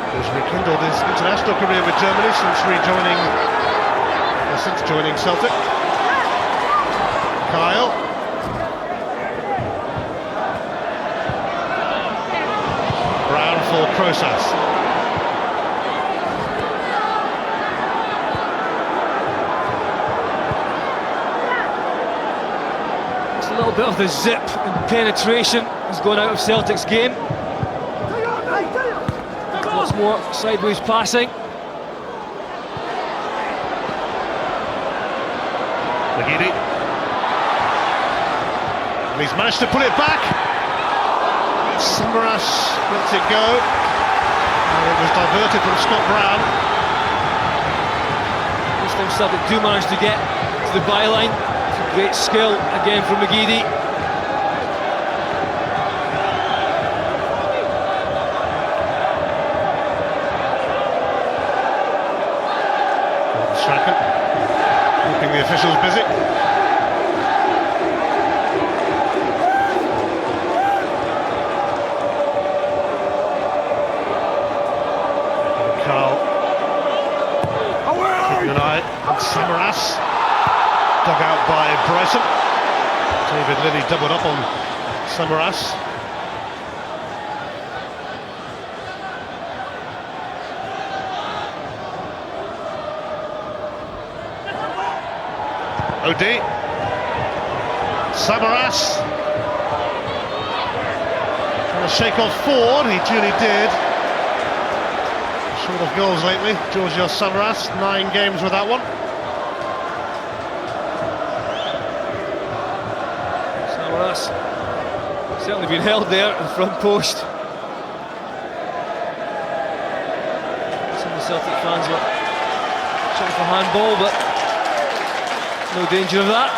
who's rekindled his international career with Germany since joining Celtic. Kyle. Brown for Crosas. It's a little bit of the zip and penetration has gone out of Celtic's game. Lots more sideways passing. McGeady. And he's managed to put it back. Samaras lets it go. And it was diverted from Scott Brown. This time Celtic do manage to get to the byline. It's a great skill again from McGeady. Strachan keeping the officials busy. And Samaras, dug out by Bryson. David Lilly doubled up on Samaras. Odi. Samaras. Trying to shake off Ford, he duly did. Short of goals lately, Georgios Samaras, 9 games with that one. Samaras certainly been held there at the front post. Some of the Celtic fans were shouting for handball, but no danger of that.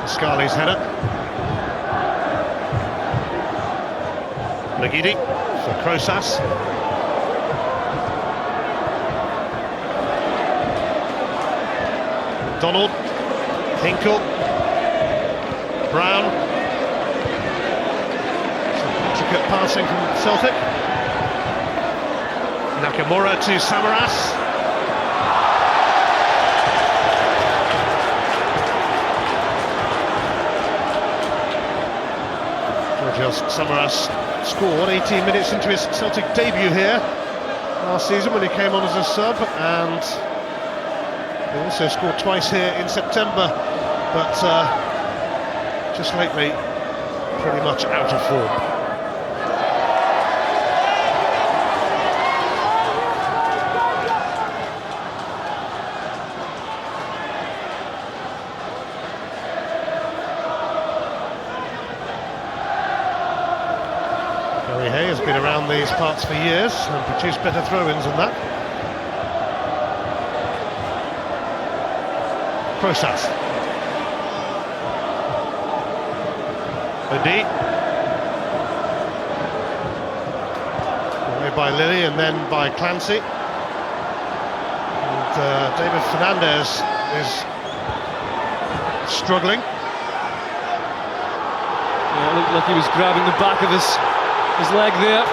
Scarley's header. Nagidi for Krosas. Donald. Hinkle. Brown. Some intricate passing from Celtic. Nakamura to Samaras. Georgios Samaras scored 18 minutes into his Celtic debut here last season when he came on as a sub, and he also scored twice here in September, but just lately pretty much out of form. Hay has been around these parts for years and produced better throw-ins than that. Krosas. Odi. Away by Lilly and then by Clancy. And David Fernandez is struggling. Yeah, it looked like he was grabbing the back of his leg there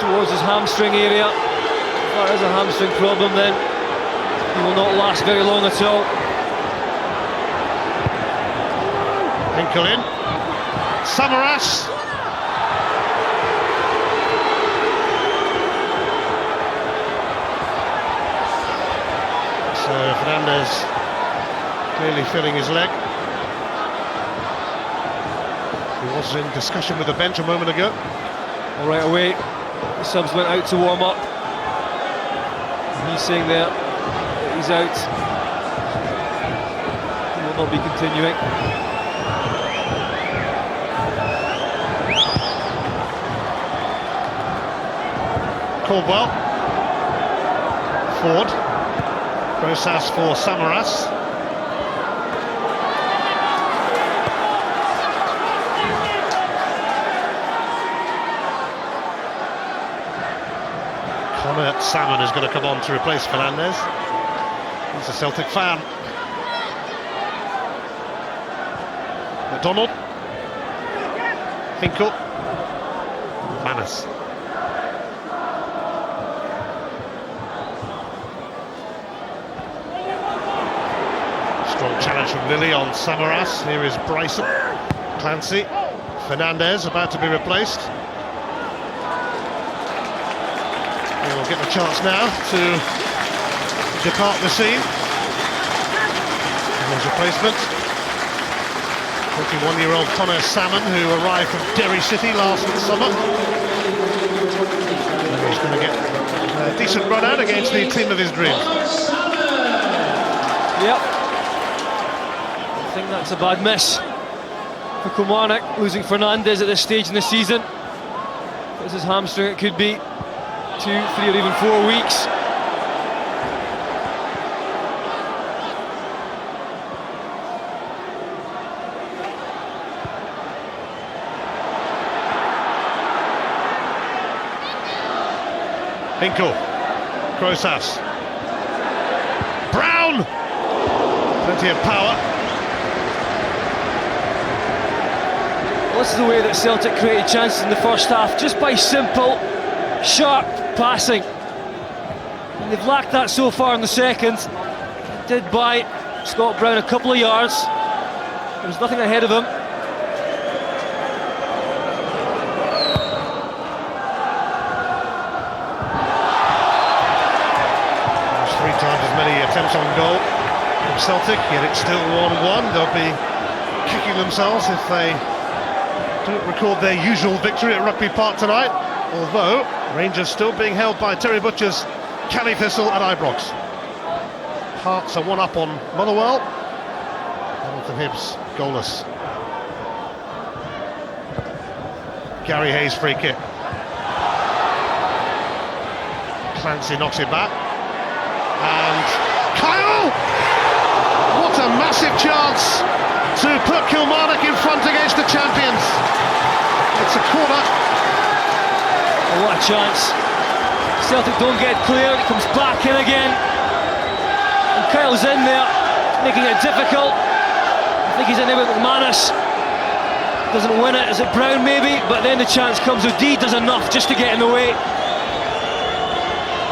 towards his hamstring area. If that is a hamstring problem, then he will not last very long at all. Hinkle in. Samaras. So Fernandez clearly feeling his leg. He was in discussion with the bench a moment ago. Well, right away, the subs went out to warm up. And he's saying there that he's out. He will not be continuing. Caldwell. Ford. Krosas for Samaras. Connor Salmon is going to come on to replace Fernandez. He's a Celtic fan. McDonald. Hinkle. Manas. Strong challenge from Lilly on Samaras. Here is Bryson. Clancy. Fernandez about to be replaced. He'll get the chance now to depart the scene. And his replacement, 21-year-old Connor Salmon, who arrived from Derry City last summer. And he's going to get a decent run out against the team of his dreams. Yep. I think that's a bad miss for Kilmarnock, losing Fernandez at this stage in the season. This is hamstring, it could be 2, 3 or even 4 weeks. Hinkle. Krosas. Brown! Plenty of power. This is the way that Celtic created chances in the first half, just by simple, sharp passing. And they've lacked that so far in the second. Did buy Scott Brown a couple of yards. There was nothing ahead of him. There's 3 times as many attempts on goal from Celtic, yet it's still 1-1. They'll be kicking themselves if they don't record their usual victory at Rugby Park tonight, although Rangers still being held by Terry Butcher's Cali Thistle at Ibrox. Hearts are 1 up on Motherwell. Hamilton Hibs goalless. Gary Hayes free kick. Clancy knocks it back. And Kyle! What a massive chance to put Kilmarnock in front against the champions. It's a corner. Oh, what a chance. Celtic don't get clear, it comes back in again. And Kyle's in there, making it difficult. I think he's in there with McManus. Doesn't win it, is it Brown maybe? But then the chance comes, O'Dea does enough just to get in the way.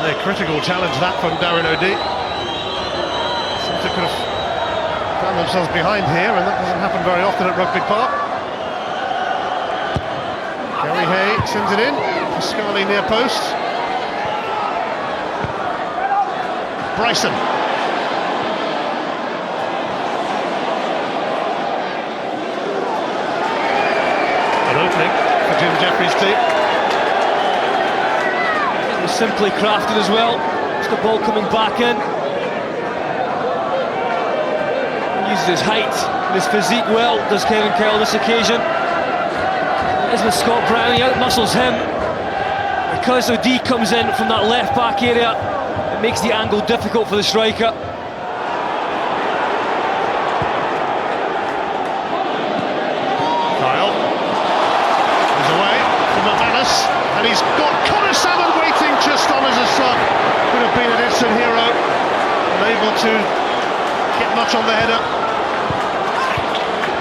A critical challenge that from Darren O'Dea. Celtic could have found themselves behind here, and that doesn't happen very often at Rugby Park. Gary Hay sends it in, Pascali near post. Bryson. An opening for Jim Jeffries' team. It was simply crafted as well. Just the ball coming back in. Uses his height and his physique well, does Kevin Kyle this occasion. It is with Scott Brown, he outmuscles him. Because O'Dea comes in from that left back area, it makes the angle difficult for the striker. Kyle is away from McManus, and he's got Connor Salmon waiting just on as a sub. Could have been an instant hero, unable to get much on the header.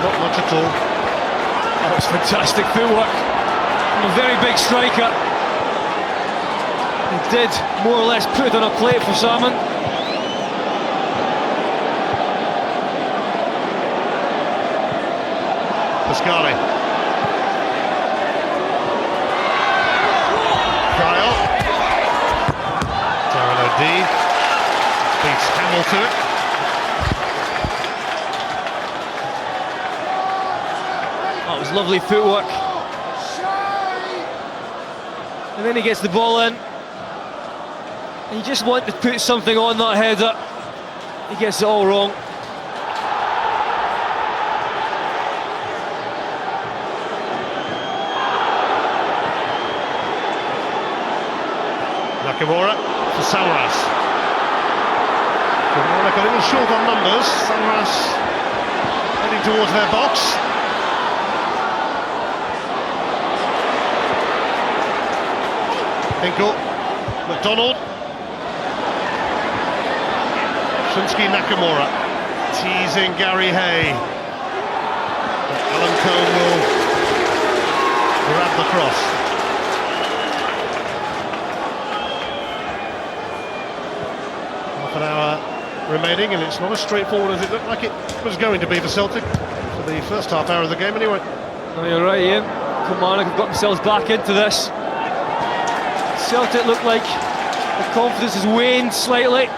Not much at all. That was fantastic footwork from a very big striker. He did more or less put it on a plate for Salmon. Pascali. Kyle. Darren O'Dea beats Hamill to it. That was lovely footwork. And then he gets the ball in. And you just want to put something on that header. He gets it all wrong. Nakamura for Samaras. Kilmarnock a little short on numbers. Samaras heading towards their box. Hinkle, McDonald, Shinsky Nakamura, teasing Gary Hay. But Alan Cohn will grab the cross. Half an hour remaining, and it's not as straightforward as it looked like it was going to be for Celtic for the first half hour of the game anyway. No, you're right, Ian. Kilmarnock have got themselves back into this. Celtic look like the confidence has waned slightly.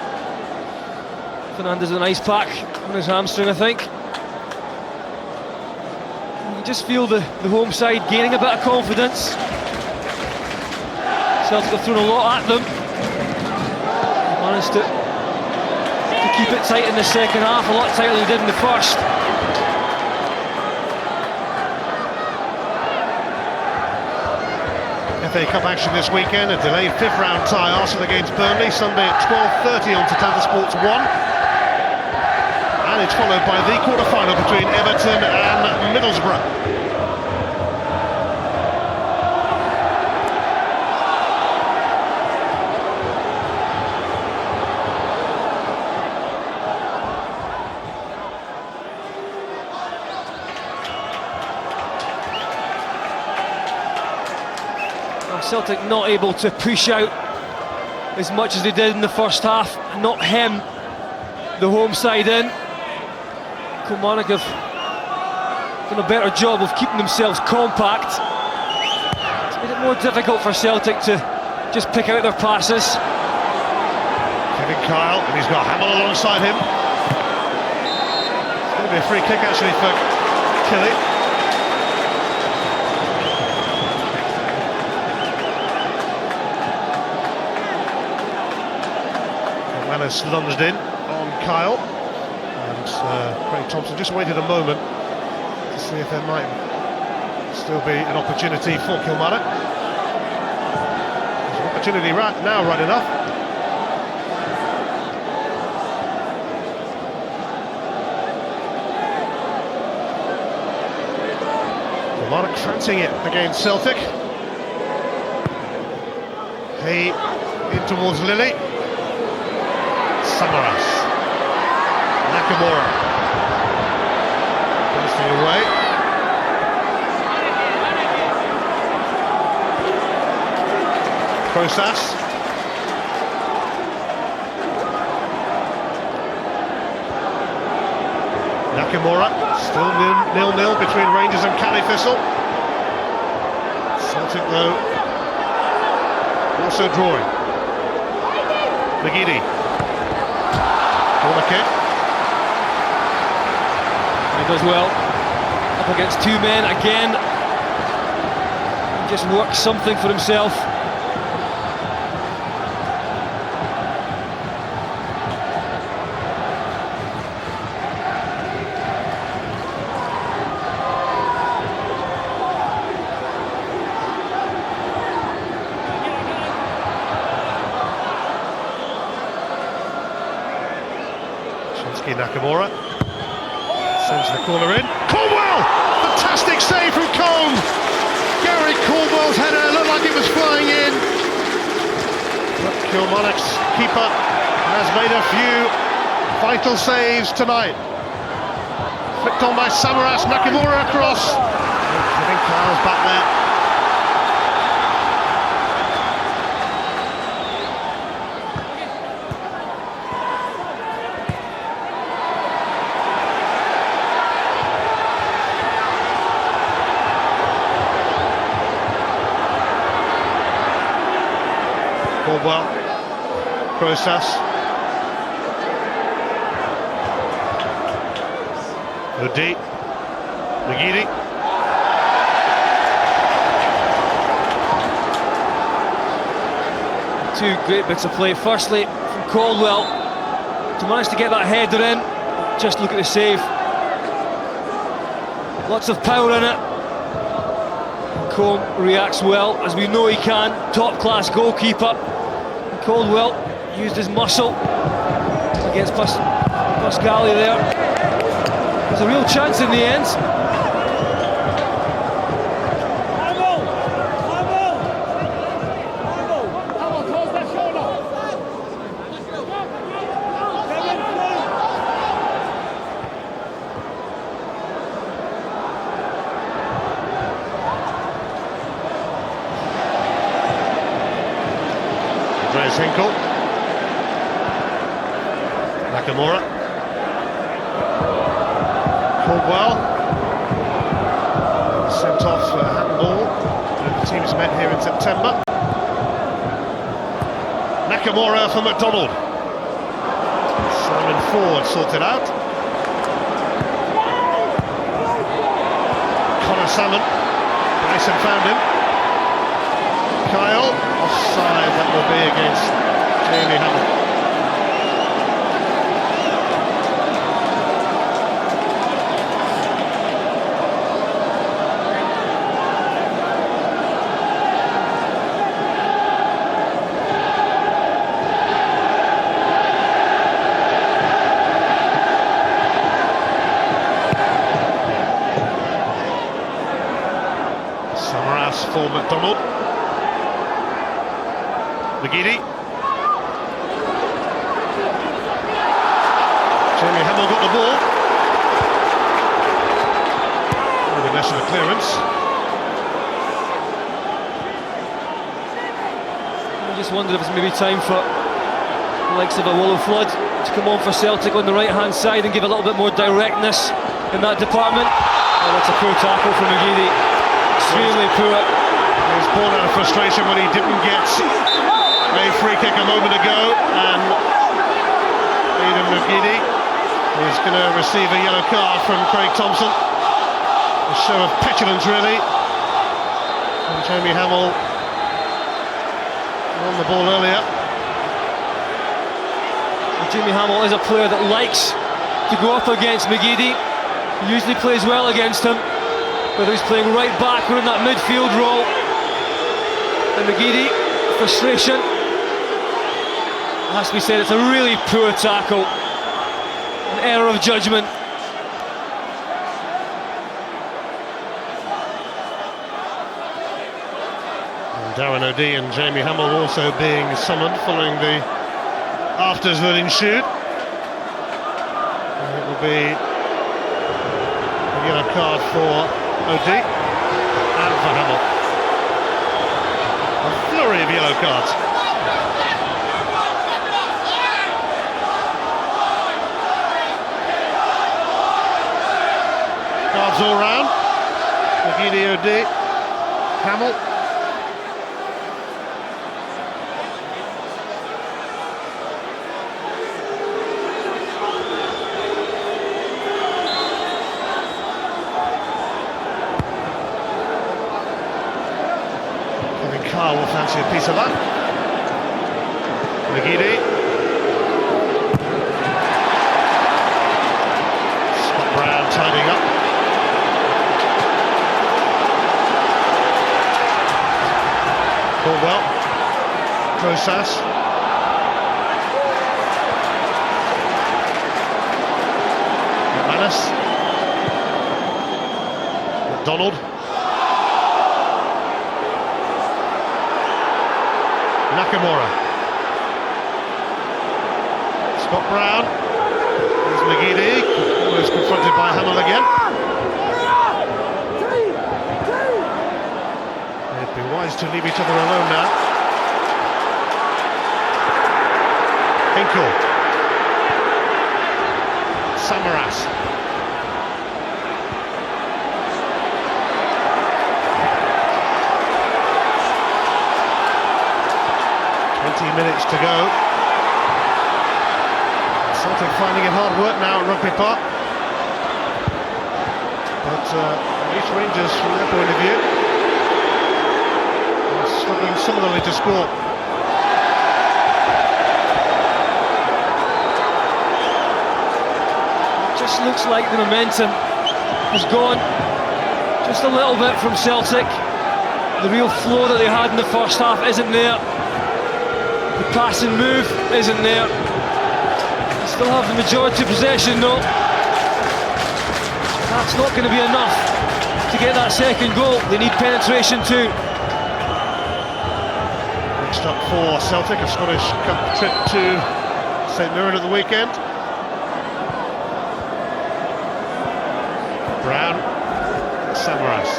Fernandez with an ice pack on his hamstring, I think. You just feel the home side gaining a bit of confidence. Celtic have thrown a lot at them. They managed to keep it tight in the second half, a lot tighter than they did in the first. FA Cup action this weekend, a delayed 5th round tie Arsenal against Burnley, Sunday at 12:30 on Totanta Sports 1. And it's followed by the quarter-final between Everton and Middlesbrough. Celtic not able to push out as much as they did in the first half, and not hem the home side in. Kilmarnock have done a better job of keeping themselves compact. It's made it more difficult for Celtic to just pick out their passes. Kevin Kyle, and he's got Hamill alongside him. It's going to be a free kick actually for Killy. Manus lunged in on Kyle, and Craig Thompson just waited a moment to see if there might still be an opportunity for Kilmarnock. There's an opportunity right now, right enough. Kilmarnock fancying it against Celtic. He in towards Lily. Samaras. Nakamura. Passing away. Prosas. Nakamura. Still 0-0 between Rangers and Caley-Thistle. Celtic though also drawing. McGeady. Corner kick. He does well. Up against two men again. He just works something for himself. Nakamura sends the corner in. Caldwell! Fantastic save from Combe! Gary Caldwell's header looked like it was flying in. But Kilmarnock's keeper has made a few vital saves tonight. Flicked on by Samaras, Nakamura across. I think Kyle's back there. Caldwell, Prosas, Odi, McGeady. Two great bits of play. Firstly, from Caldwell to manage to get that header in. Just look at the save. Lots of power in it. Combe reacts well, as we know he can. Top-class goalkeeper. Caldwell used his muscle against Pascali there. There's a real chance in the end. Hinkle. Nakamura. Caldwell. Sent off a handball. The teams met here in September. Nakamura for McDonald. Simon Ford sorted out. Connor Salmon. Bryson found him. Kyle, offside that will be against Jamie Hamill. Samaras for McDonald. McGeady. Jamie Hamill got the ball. With a mess of a clearance. I just wondered if it's maybe time for the likes of a Willow Flood to come on for Celtic on the right hand side and give a little bit more directness in that department. Oh, that's a poor tackle from McGeady. Extremely poor. He was born out of frustration when he didn't get a free kick a moment ago, and Aidan McGeady is going to receive a yellow card from Craig Thompson. A show of petulance, really. And Jamie Hamill on the ball earlier. Jamie Hamill is a player that likes to go up against McGeady. He usually plays well against him, whether he's playing right back or in that midfield role. And McGeady, frustration. It has to be said, it's a really poor tackle. An error of judgment. And Darren O'Dea and Jamie Hamill also being summoned following the afters that ensued. And it will be a yellow card for O'Dea and for Hamill. A flurry of yellow cards. Cards all round. McGeady, O'Dea, Hamill. Carl will fancy a piece of that. McGeady. Scott Brown tidying up. Caldwell. Rosas. McManus. McDonald. Nakamura. Scott Brown. There's McGeady. Almost confronted by Hamill again. They'd be wise to leave each other alone now. Hinkle. Samaras. Minutes to go. Celtic finding it hard work now at Rugby Park, but East Rangers, from their point of view, are struggling similarly to score. It just looks like the momentum has gone just a little bit from Celtic. The real flow that they had in the first half isn't there. The pass and move isn't there. They still have the majority of possession though. That's not going to be enough to get that second goal. They need penetration too. Next up for Celtic, a Scottish Cup trip to St Mirren at the weekend. Brown, Samaras.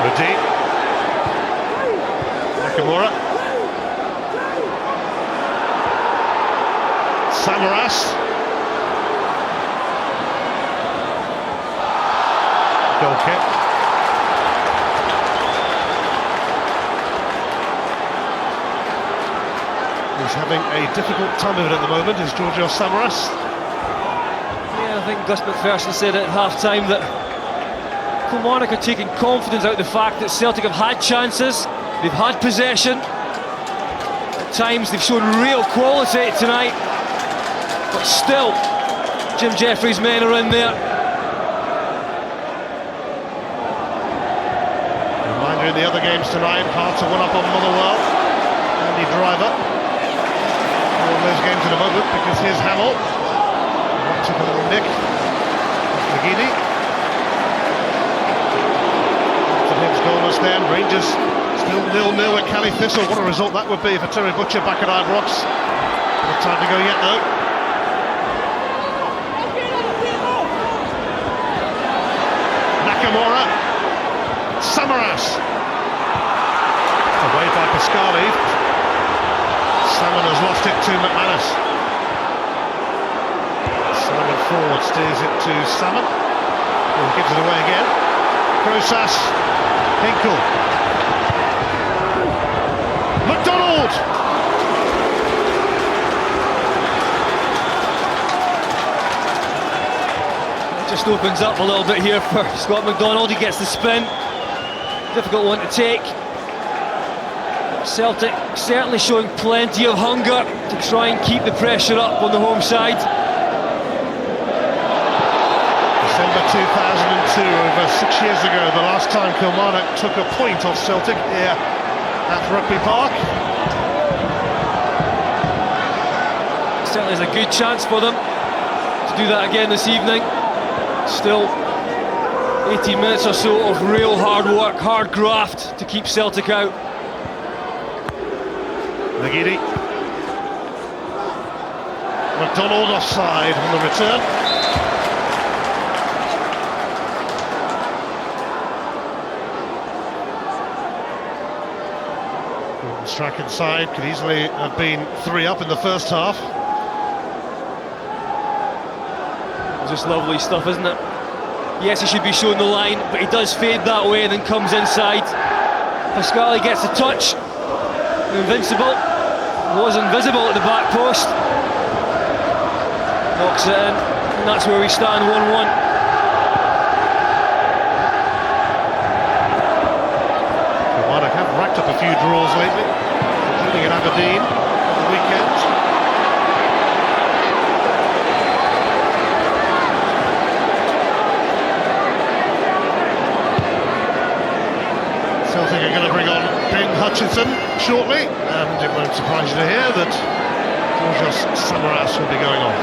O'Dea. Nakamura. Samaras. Goal kick. He's having a difficult time of it at the moment, is Giorgio Samaras. Yeah, I think Gus McPherson said at half-time that Kilmarnock are taking confidence out of the fact that Celtic have had chances, they've had possession. At times they've shown real quality tonight, but still, Jim Jeffrey's men are in there. Reminder in the other games tonight, hard to one up on Motherwell. Andy Driver. All those games in a moment, because here's Hamill. Took a little nick. McGeady. Goalless then, Rangers still 0-0 at Cally Thistle. What a result that would be for Terry Butcher back at Ibrox. No time to go yet though. Nakamura. Samaras. Away by Pascali. Salmon has lost it to McManus. Salmon forward, steers it to Salmon. He gives it away again. Crosas. Hinkle. McDonald. It just opens up a little bit here for Scott McDonald. He gets the spin. Difficult one to take. Celtic certainly showing plenty of hunger to try and keep the pressure up on the home side. December 2002, over 6 years ago, the last time Kilmarnock took a point off Celtic here at Rugby Park. Certainly is a good chance for them to do that again this evening. Still 18 minutes or so of real hard work, hard graft to keep Celtic out. Nagidi. McDonald offside on the return. Track inside, could easily have been 3 up in the first half. Just lovely stuff, isn't it? Yes, he should be showing the line, but he does fade that way and then comes inside. Pascali gets the touch. Invincible. Was invisible at the back post. Knocks it in, and that's where we stand, 1-1. Kilmarnock have racked up a few draws lately, including at Aberdeen at the weekend. Celtic are going to bring on Ben Hutchinson shortly, and it won't surprise you to hear that Georgios Samaras will be going off.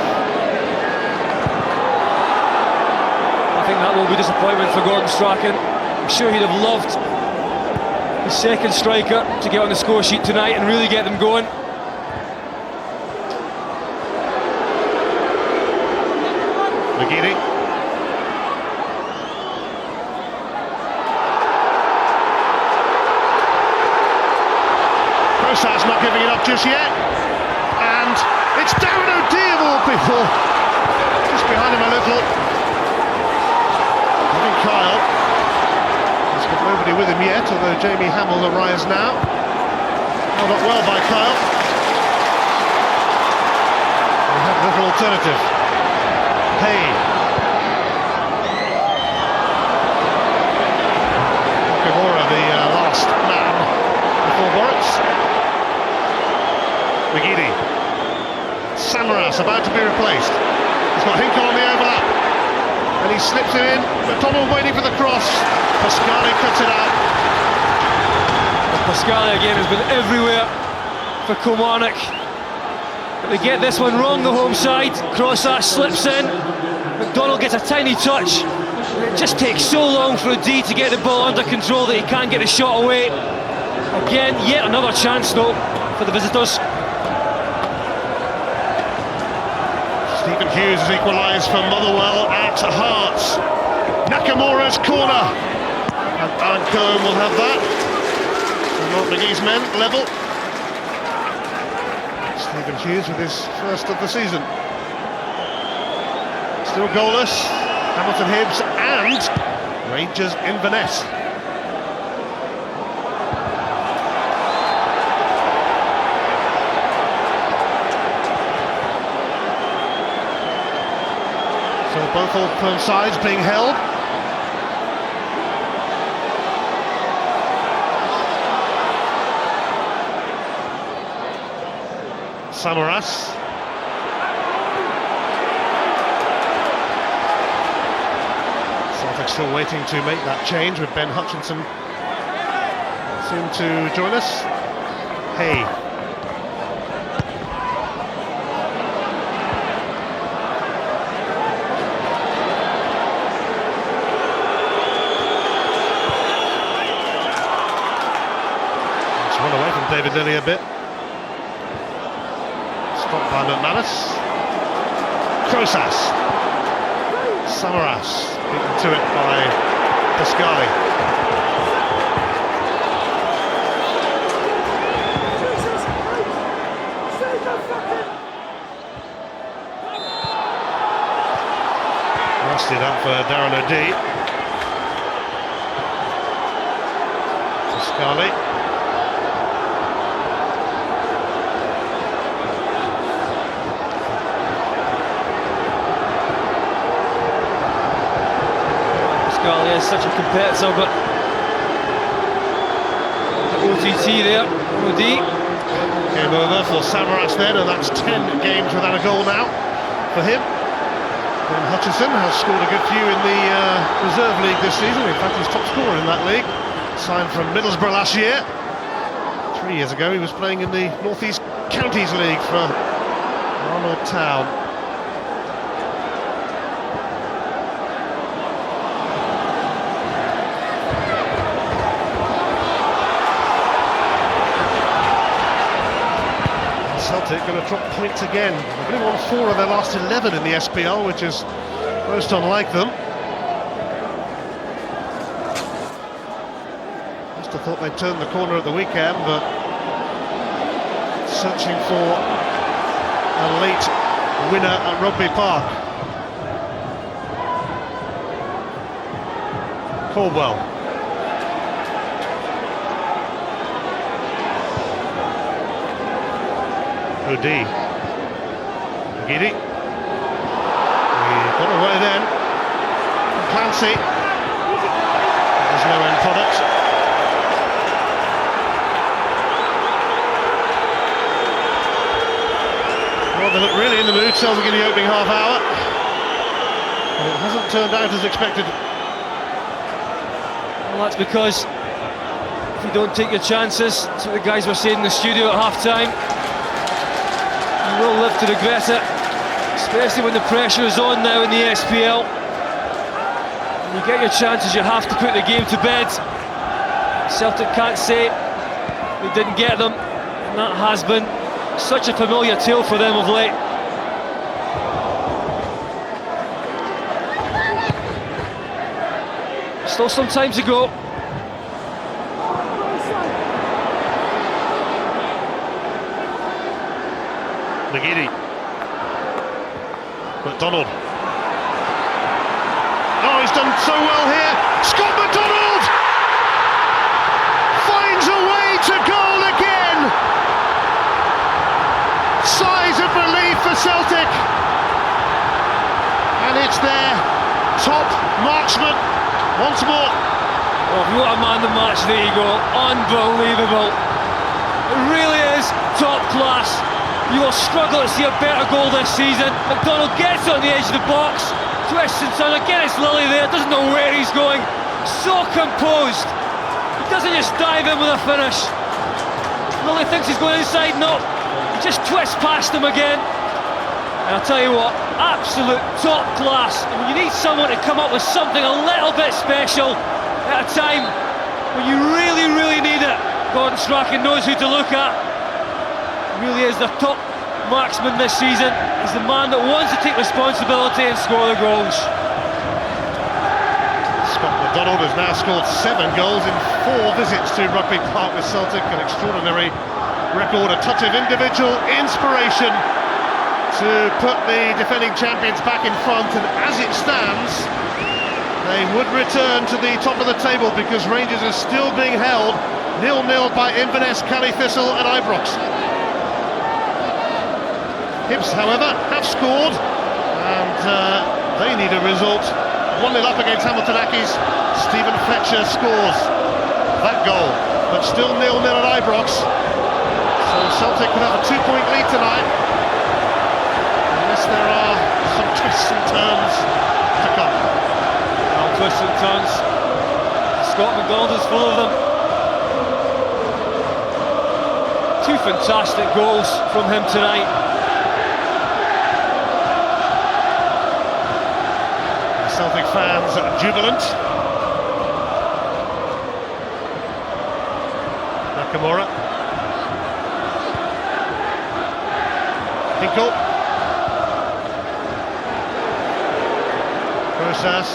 I think that will be disappointment for Gordon Strachan. I'm sure he'd have loved his second striker to get on the score sheet tonight and really get them going. McGeady. Crosas not giving it up just yet, and it's Darren O'Dea of all people, just behind him a little. Having Kyle, he's got nobody with him yet, although Jamie Hamill arrives now. Held up well by Kyle. We have little alternative. Hey. Kimura, the last man before Boris. McGeady. Samaras about to be replaced. He's got Hinkle on the overlap. And he slips it in. McDonald waiting for the cross. Pascali cuts it out. Well, Pascali again has been everywhere for Kilmarnock. But they get this one wrong, the home side. Crosas slips in. McDonald gets a tiny touch. It just takes so long for O'Dea to get the ball under control that he can't get the shot away. Again, yet another chance though for the visitors. Stephen Hughes has equalised for Motherwell at Hearts. Nakamura's corner. And Alan Cohen will have that. So Mark McGee's men level. Stephen Hughes with his first of the season. Still goalless. Hamilton Hibbs and Rangers Inverness. So both open sides being held. Samaras. Celtic still waiting to make that change with Ben Hutchinson soon to join us. Hey. Run away from David Lilley a bit. Stopped by McManus. Crosas. Samaras beaten to it by Pascali. for Darren O'Dea. Scully. Scully is such a competitor, but the OTT there, O'Dea. Game over for Samaras then, and that's 10 games without a goal now for him. And Hutchison has scored a good few in the reserve league this season. In fact, he's top scorer in that league. Signed from Middlesbrough last year. 3 years ago he was playing in the North East Counties League for Arnold Town. Celtic going to drop points again. They've only won 4 of their last 11 in the SPL, which is most unlike them. I thought they'd turned the corner at the weekend, but searching for a late winner at Rugby Park. Caldwell. O'Dea. Giddy. He got away then. Clancy. There's no end product. They look really in the mood, Celtic in the opening half hour. And it hasn't turned out as expected. Well, that's because if you don't take your chances, that's what the guys were saying in the studio at half-time, you will live to regret it, especially when the pressure is on now in the SPL. When you get your chances, you have to put the game to bed. Celtic can't say they didn't get them, and that has been such a familiar tale for them of late. Still some time to go. McGeady. McDonald. Oh, he's done so well here. Scott McDonald finds a way to goal again. Sighs of relief for Celtic, and it's their top marksman once more. Oh, what a man the match, there you go, unbelievable. It really is top class. You will struggle to see a better goal this season. McDonald gets it on the edge of the box, twists and turns, again it's Lilly there, doesn't know where he's going, so composed. He doesn't just dive in with a finish. Lilly thinks he's going inside, no. Just twist past him again, and I'll tell you what, absolute top class. I mean, you need someone to come up with something a little bit special at a time when you really, really need it. Gordon Strachan knows who to look at. Really is the top marksman this season. He's the man that wants to take responsibility and score the goals. Scott McDonald has now scored 7 goals in 4 visits to Rugby Park with Celtic, an extraordinary record, a touch of individual inspiration to put the defending champions back in front, and as it stands they would return to the top of the table because Rangers are still being held 0-0 by Inverness, Cali Thistle and Ibrox. Hibs, however, have scored, and they need a result. 1-0 up against Hamilton Accies. Stephen Fletcher scores that goal, but still 0-0 at Ibrox. So Celtic could have a 2-point lead tonight, unless there are some twists and turns to come. Well, twists and turns. Scott McDonald is full of them. 2 fantastic goals from him tonight. Celtic fans are jubilant. Nakamura. Hinkle. Rosas.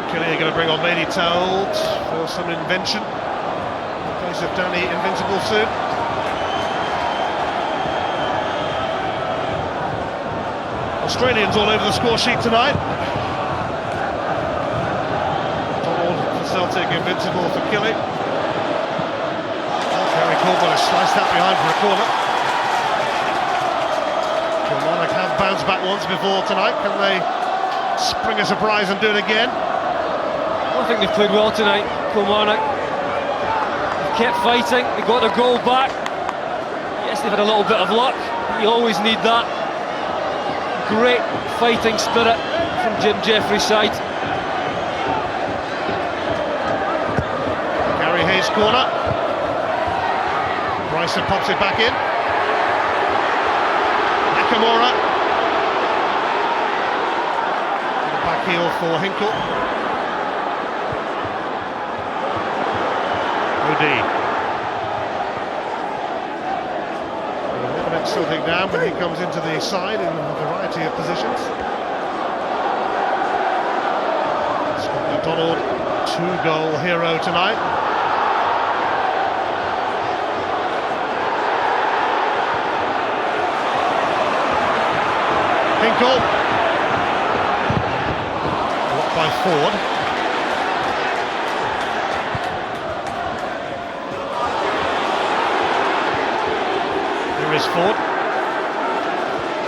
Killie are going to bring on Lady Told for some invention in place of Danny Invincible soon. Australians all over the score sheet tonight. Donald for Celtic, invincible for Killy. Gary Caldwell has sliced that behind for a corner. Kilmarnock have bounced back once before tonight. Can they spring a surprise and do it again? I think they've played well tonight, Kilmarnock. They've kept fighting, they got their goal back. Yes, they've had a little bit of luck. You always need that. Great fighting spirit from Jim Jeffrey's side. Gary Hayes corner. Bryson pops it back in. Nakamura. Back heel for Hinkle. O'D. Celtic down when he comes into the side in a variety of positions. Scott McDonald, 2-goal hero tonight. Hinkle, blocked by Ford. Here is Ford.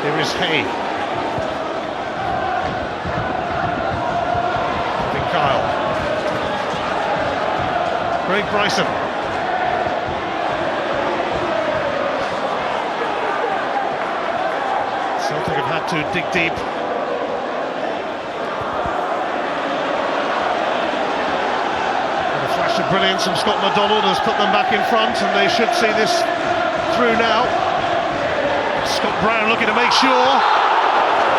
Here is Hay. Big Kyle. Craig Bryson. Celtic have had to dig deep. And a flash of brilliance from Scott McDonald has put them back in front, and they should see this through now. Scott Brown looking to make sure.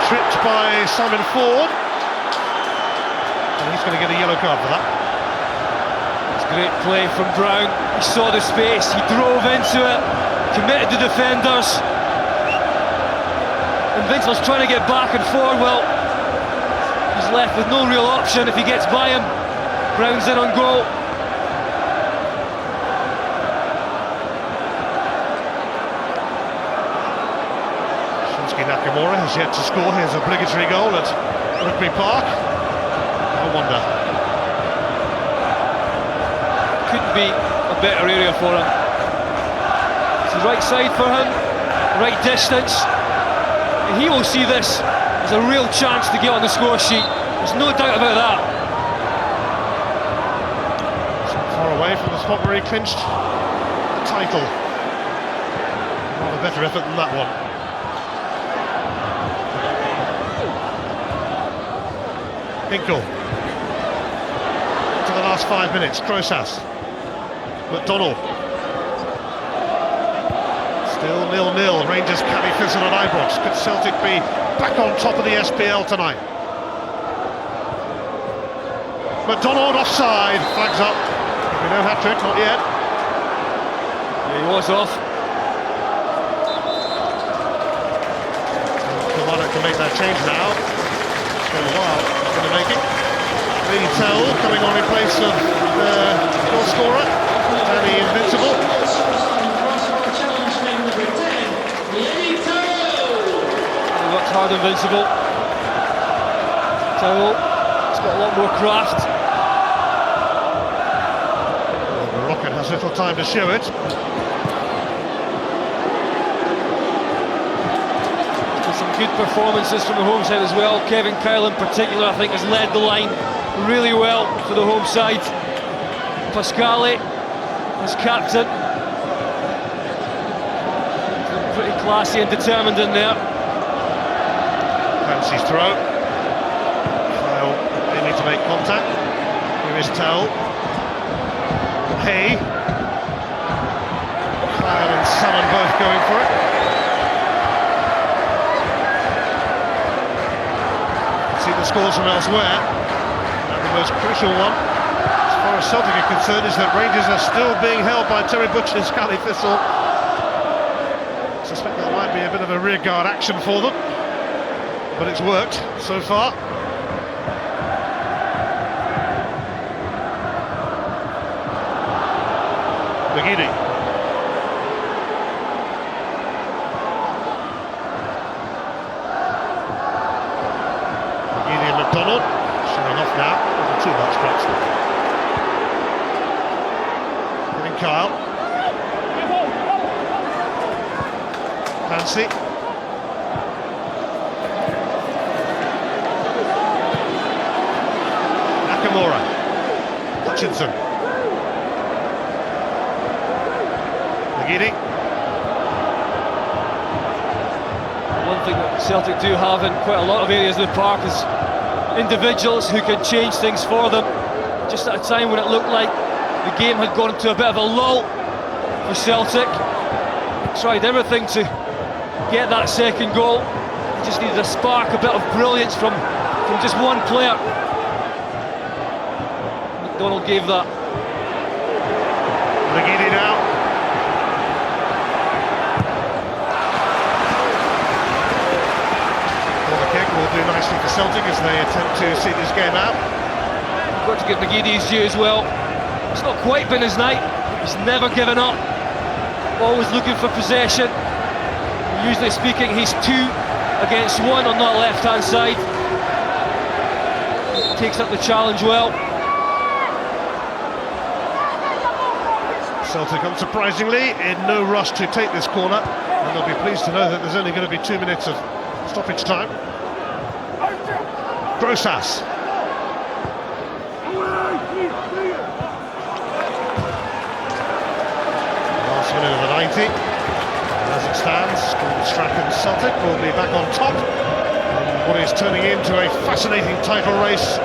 Tripped by Simon Ford. And he's going to get a yellow card for that. It's great play from Brown. He saw the space, he drove into it, committed the defenders. Invincible's trying to get back and forward. Well, he's left with no real option if he gets by him. Brown's in on goal. Nakamura has yet to score his obligatory goal at Rugby Park. I wonder. Couldn't be a better area for him. It's the right side for him, right distance. And he will see this as a real chance to get on the score sheet. There's no doubt about that. So far away from the spot where he clinched the title. Not a better effort than that one. Hinkle to the last 5 minutes. Crosas, McDonald, still 0-0. Rangers, Cali Thistle and Ibrox. Could Celtic be back on top of the SPL tonight? McDonald offside, flags up. We know hat-trick, not yet. Yeah, he was off. Kilmarnock can make that change now. It's been a while. In the making. Lee Tell coming on in place of the goal scorer, Danny Invincible. He worked hard, Invincible. Towell, he's got a lot more craft. Well, the Rocket has little time to show it. Some good performances from the home side as well. Kevin Kyle in particular, I think, has led the line really well for the home side. Pascali as captain, pretty classy and determined in there. Fancy's throw. Kyle aiming to make contact. Here is Towell. Hay. Kyle and Salmon both going for it. See the scores from elsewhere, and the most crucial one, as far as Celtic are concerned, is that Rangers are still being held by Terry Butcher's Cali Thistle. I suspect that might be a bit of a rearguard action for them, but it's worked so far. McGeady. Kyle. Fancy. Nakamura. Hutchinson. McGeady. One thing that Celtic do have in quite a lot of areas of the park is individuals who can change things for them. Just at a time when it looked like the game had gone into a bit of a lull for Celtic, tried everything to get that second goal. They just needed a spark, a bit of brilliance from just one player. McDonald gave that. McGeady now. Corner kick will do nicely for Celtic as they attempt to see this game out. Got to give McGeady his due as well. It's not quite been his night. He's never given up. Always looking for possession. Usually speaking, he's 2 against 1 on that left-hand side. Takes up the challenge well. Celtic, unsurprisingly, in no rush to take this corner, and they'll be pleased to know that there's only going to be 2 minutes of stoppage time. Grosas. Last minute of the 90. As it stands, Strachan Celtic will be back on top in what is turning into a fascinating title race.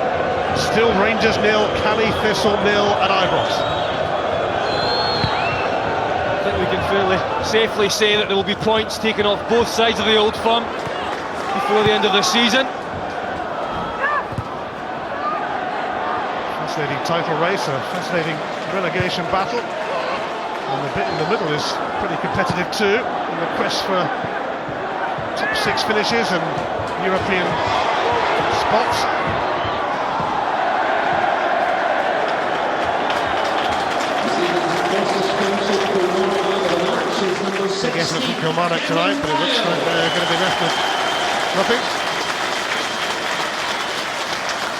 Still Rangers 0, Cali Thistle 0 at Ibrox. I think we can fairly safely say that there will be points taken off both sides of the Old Firm before the end of the season. Fascinating title race, a fascinating relegation battle. And the bit in the middle is pretty competitive too, in the quest for top 6 finishes and European spots. Big effort from Kilmarnock tonight, but it looks like they're going to be left with nothing.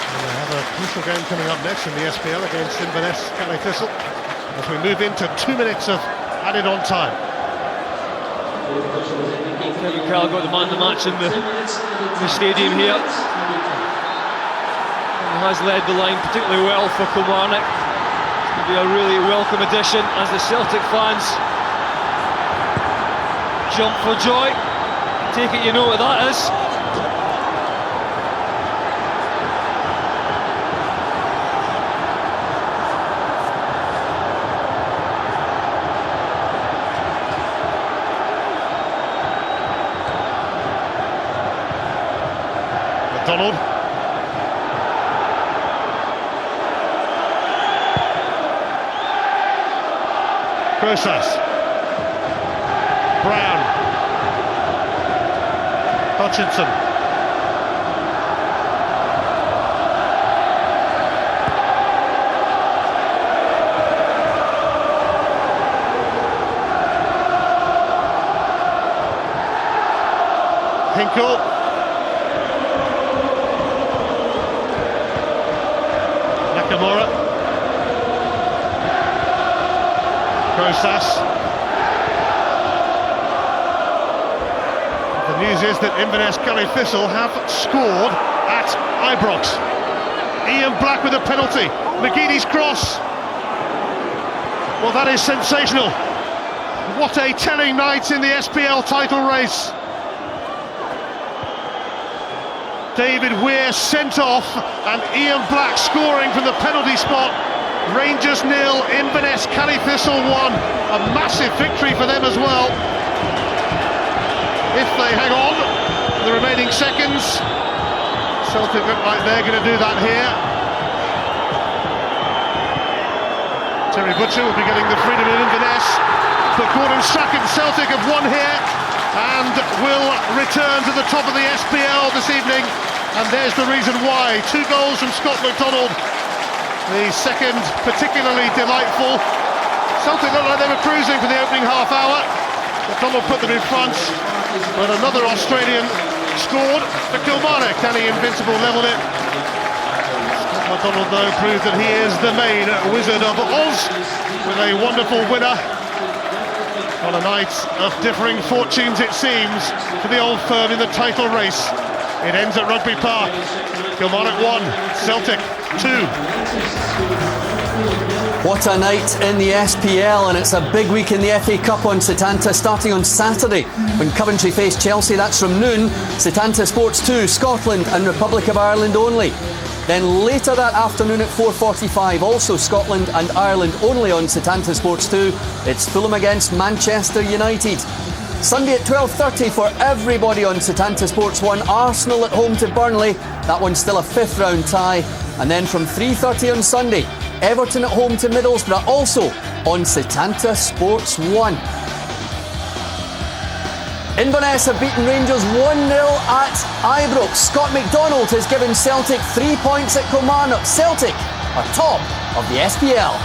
And they have a crucial game coming up next in the SPL against Inverness Cali Thistle, as we move into 2 minutes of added on time. Kevin Carl got the man of the match in the stadium here. He has led the line particularly well for Kilmarnock. It's going to be a really welcome addition as the Celtic fans jump for joy. Take it, you know what that is. McDonald. Grosas. Brown. Hutchinson. Hinkle. Nakamura. Grosas. The news is that Inverness Cali Thistle have scored at Ibrox. Ian Black with a penalty. McGeady's cross. Well, that is sensational. What a telling night in the SPL title race. David Weir sent off and Ian Black scoring from the penalty spot. Rangers 0, Inverness Cali Thistle 1. A massive victory for them as well. If they hang on the remaining seconds, Celtic look like they're going to do that here. Terry Butcher will be getting the freedom of Inverness, but Gordon Strachan Celtic have won here and will return to the top of the SPL this evening, and there's the reason why. 2 goals from Scott McDonald, the second particularly delightful. Celtic looked like they were cruising for the opening half hour. McDonald put them in front, but another Australian scored for Kilmarnock. Can the Invincible level it? Scott McDonald, though, proved that he is the main Wizard of Oz. with a wonderful winner on a night of differing fortunes, it seems, for the old firm in the title race. It ends at Rugby Park. Kilmarnock 1, Celtic 2. What a night in the SPL, and it's a big week in the FA Cup on Setanta, starting on Saturday when Coventry face Chelsea. That's from noon. Setanta Sports 2, Scotland and Republic of Ireland only. Then later that afternoon at 4:45, also Scotland and Ireland only on Setanta Sports 2. It's Fulham against Manchester United. Sunday at 12:30 for everybody on Setanta Sports 1, Arsenal at home to Burnley. That one's still a fifth round tie. And then from 3:30 on Sunday, Everton at home to Middlesbrough, also on Setanta Sports 1. Inverness have beaten Rangers 1-0 at Ibrox. Scott McDonald has given Celtic 3 points at Kilmarnock. Celtic are top of the SPL.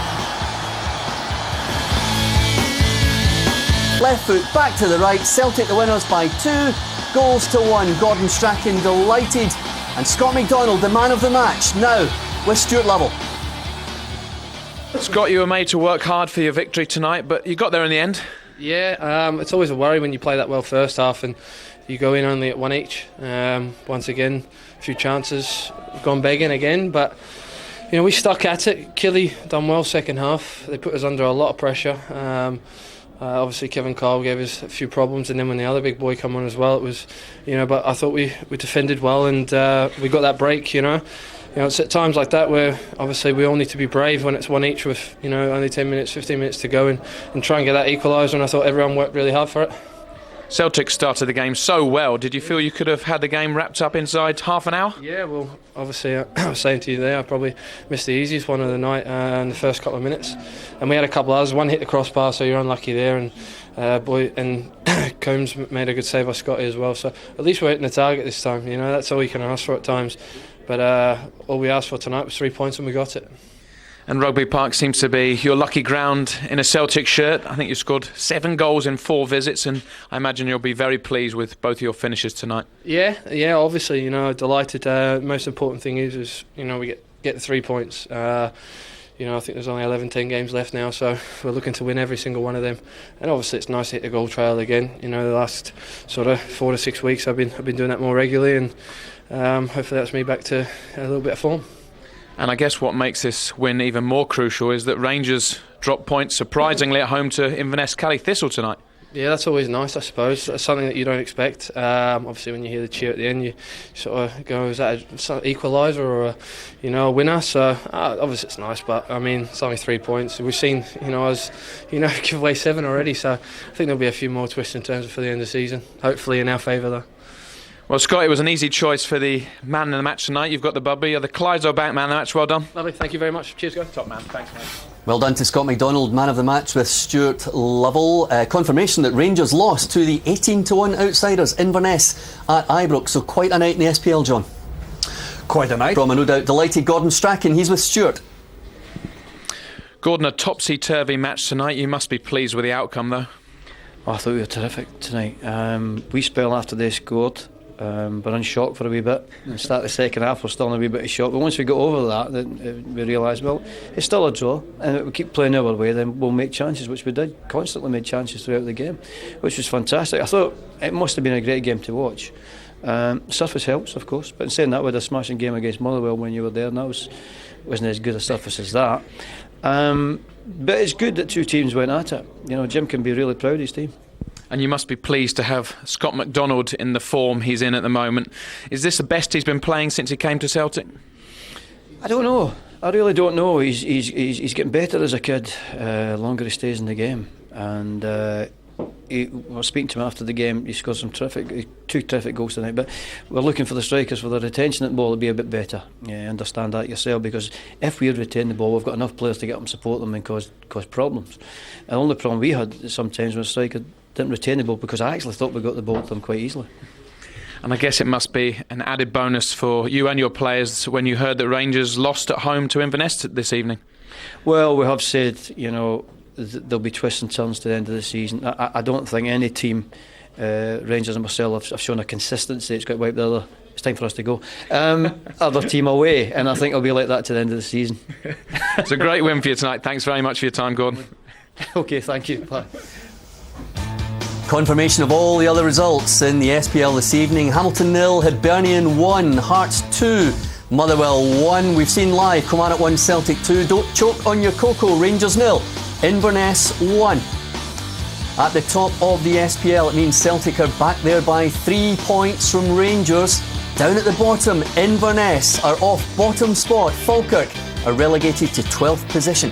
Left foot back to the right. Celtic the winners by 2-1. Gordon Strachan delighted. And Scott McDonald, the man of the match, now with Stuart Lovell. Scott, you were made to work hard for your victory tonight, but you got there in the end. Yeah, it's always a worry when you play that well first half and you go in only at one each. Once again, a few chances gone begging again, but you know, we stuck at it. Killy done well second half. They put us under a lot of pressure. Obviously Kevin Carl gave us a few problems, and then when the other big boy come on as well, it was, you know, but I thought we defended well, and we got that break, you know. You know, it's at times like that where obviously we all need to be brave when it's one each with, you know, only 10 minutes, 15 minutes to go, and try and get that equaliser, and I thought everyone worked really hard for it. Celtic started the game so well. Did you feel you could have had the game wrapped up inside half an hour? Yeah, well, obviously I was saying to you there, I probably missed the easiest one of the night in the first couple of minutes, and we had a couple of others. One hit the crossbar, so you're unlucky there, and Combs made a good save off Scotty as well, so at least we're hitting the target this time. You know, that's all you can ask for at times. But all we asked for tonight was 3 points, and we got it. And Rugby Park seems to be your lucky ground in a Celtic shirt. I think you scored 7 goals in 4 visits, and I imagine you'll be very pleased with both your finishes tonight. Yeah, obviously, you know, delighted. Most important thing is you know, we get the 3 points. You know, I think there's only 11-10 games left now, so we're looking to win every single one of them. And obviously, it's nice to hit the goal trail again. You know, the last sort of 4 to 6 weeks, I've been doing that more regularly, and hopefully that's me back to a little bit of form. And I guess what makes this win even more crucial is that Rangers dropped points surprisingly at home to Inverness Cally Thistle tonight. Yeah, that's always nice, I suppose. That's something that you don't expect. Obviously, when you hear the cheer at the end, you sort of go, "Is that an equaliser or a winner?" So obviously it's nice, but I mean, it's only 3 points. We've seen, us, give away 7 already. So I think there'll be a few more twists and turns for the end of the season. Hopefully in our favour, though. Well, Scott, it was an easy choice for the man in the match tonight. You've got the bubby. You're the Clydesdale Bank man in the match. Well done. Lovely. Thank you very much. Cheers, guys. Top man. Thanks, mate. Well done to Scott McDonald, man of the match with Stuart Lovell. Confirmation that Rangers lost to the 18-1 outsiders Inverness at Ibrox. So quite a night in the SPL, John. Quite a night. From a no doubt delighted Gordon Strachan. He's with Stuart. Gordon, a topsy-turvy match tonight. You must be pleased with the outcome, though. Oh, I thought we were terrific tonight. We spell after they scored. We're in shock for a wee bit. At the start of the second half, we're still in a wee bit of shock. But once we got over that, then we realised, well, it's still a draw, and if we keep playing our way, then we'll make chances, which we did. Constantly made chances throughout the game, which was fantastic. I thought it must have been a great game to watch. Surface helps, of course, but in saying that, we had a smashing game against Motherwell when you were there, and that wasn't as good a surface as that. But it's good that two teams went at it. Jim can be really proud of his team. And you must be pleased to have Scott McDonald in the form he's in at the moment. Is this the best he's been playing since he came to Celtic? I don't know. I really don't know. He's getting better as a kid. Longer he stays in the game, and I was speaking to him after the game. He scored two terrific goals tonight. But we're looking for the strikers for the retention of the ball to be a bit better. Yeah, understand that yourself, because if we retain the ball, we've got enough players to get them, support them, and cause problems. And the only problem we had sometimes when a striker didn't retain the ball, because I actually thought we got the ball to them quite easily. And I guess it must be an added bonus for you and your players when you heard that Rangers lost at home to Inverness this evening. Well, we have said, there'll be twists and turns to the end of the season. I don't think any team, Rangers and myself, have shown a consistency. It's got wiped the other it's time for us to go. Other team away, and I think it'll be like that to the end of the season. It's a great win for you tonight. Thanks very much for your time, Gordon. Okay, thank you. Bye. Confirmation of all the other results in the SPL this evening. Hamilton 0, Hibernian 1, Hearts 2, Motherwell 1. We've seen live Kilmarnock 1, Celtic 2. Don't choke on your cocoa. Rangers 0, Inverness 1. At the top of the SPL, it means Celtic are back there by 3 points from Rangers. Down at the bottom, Inverness are off bottom spot. Falkirk are relegated to 12th position.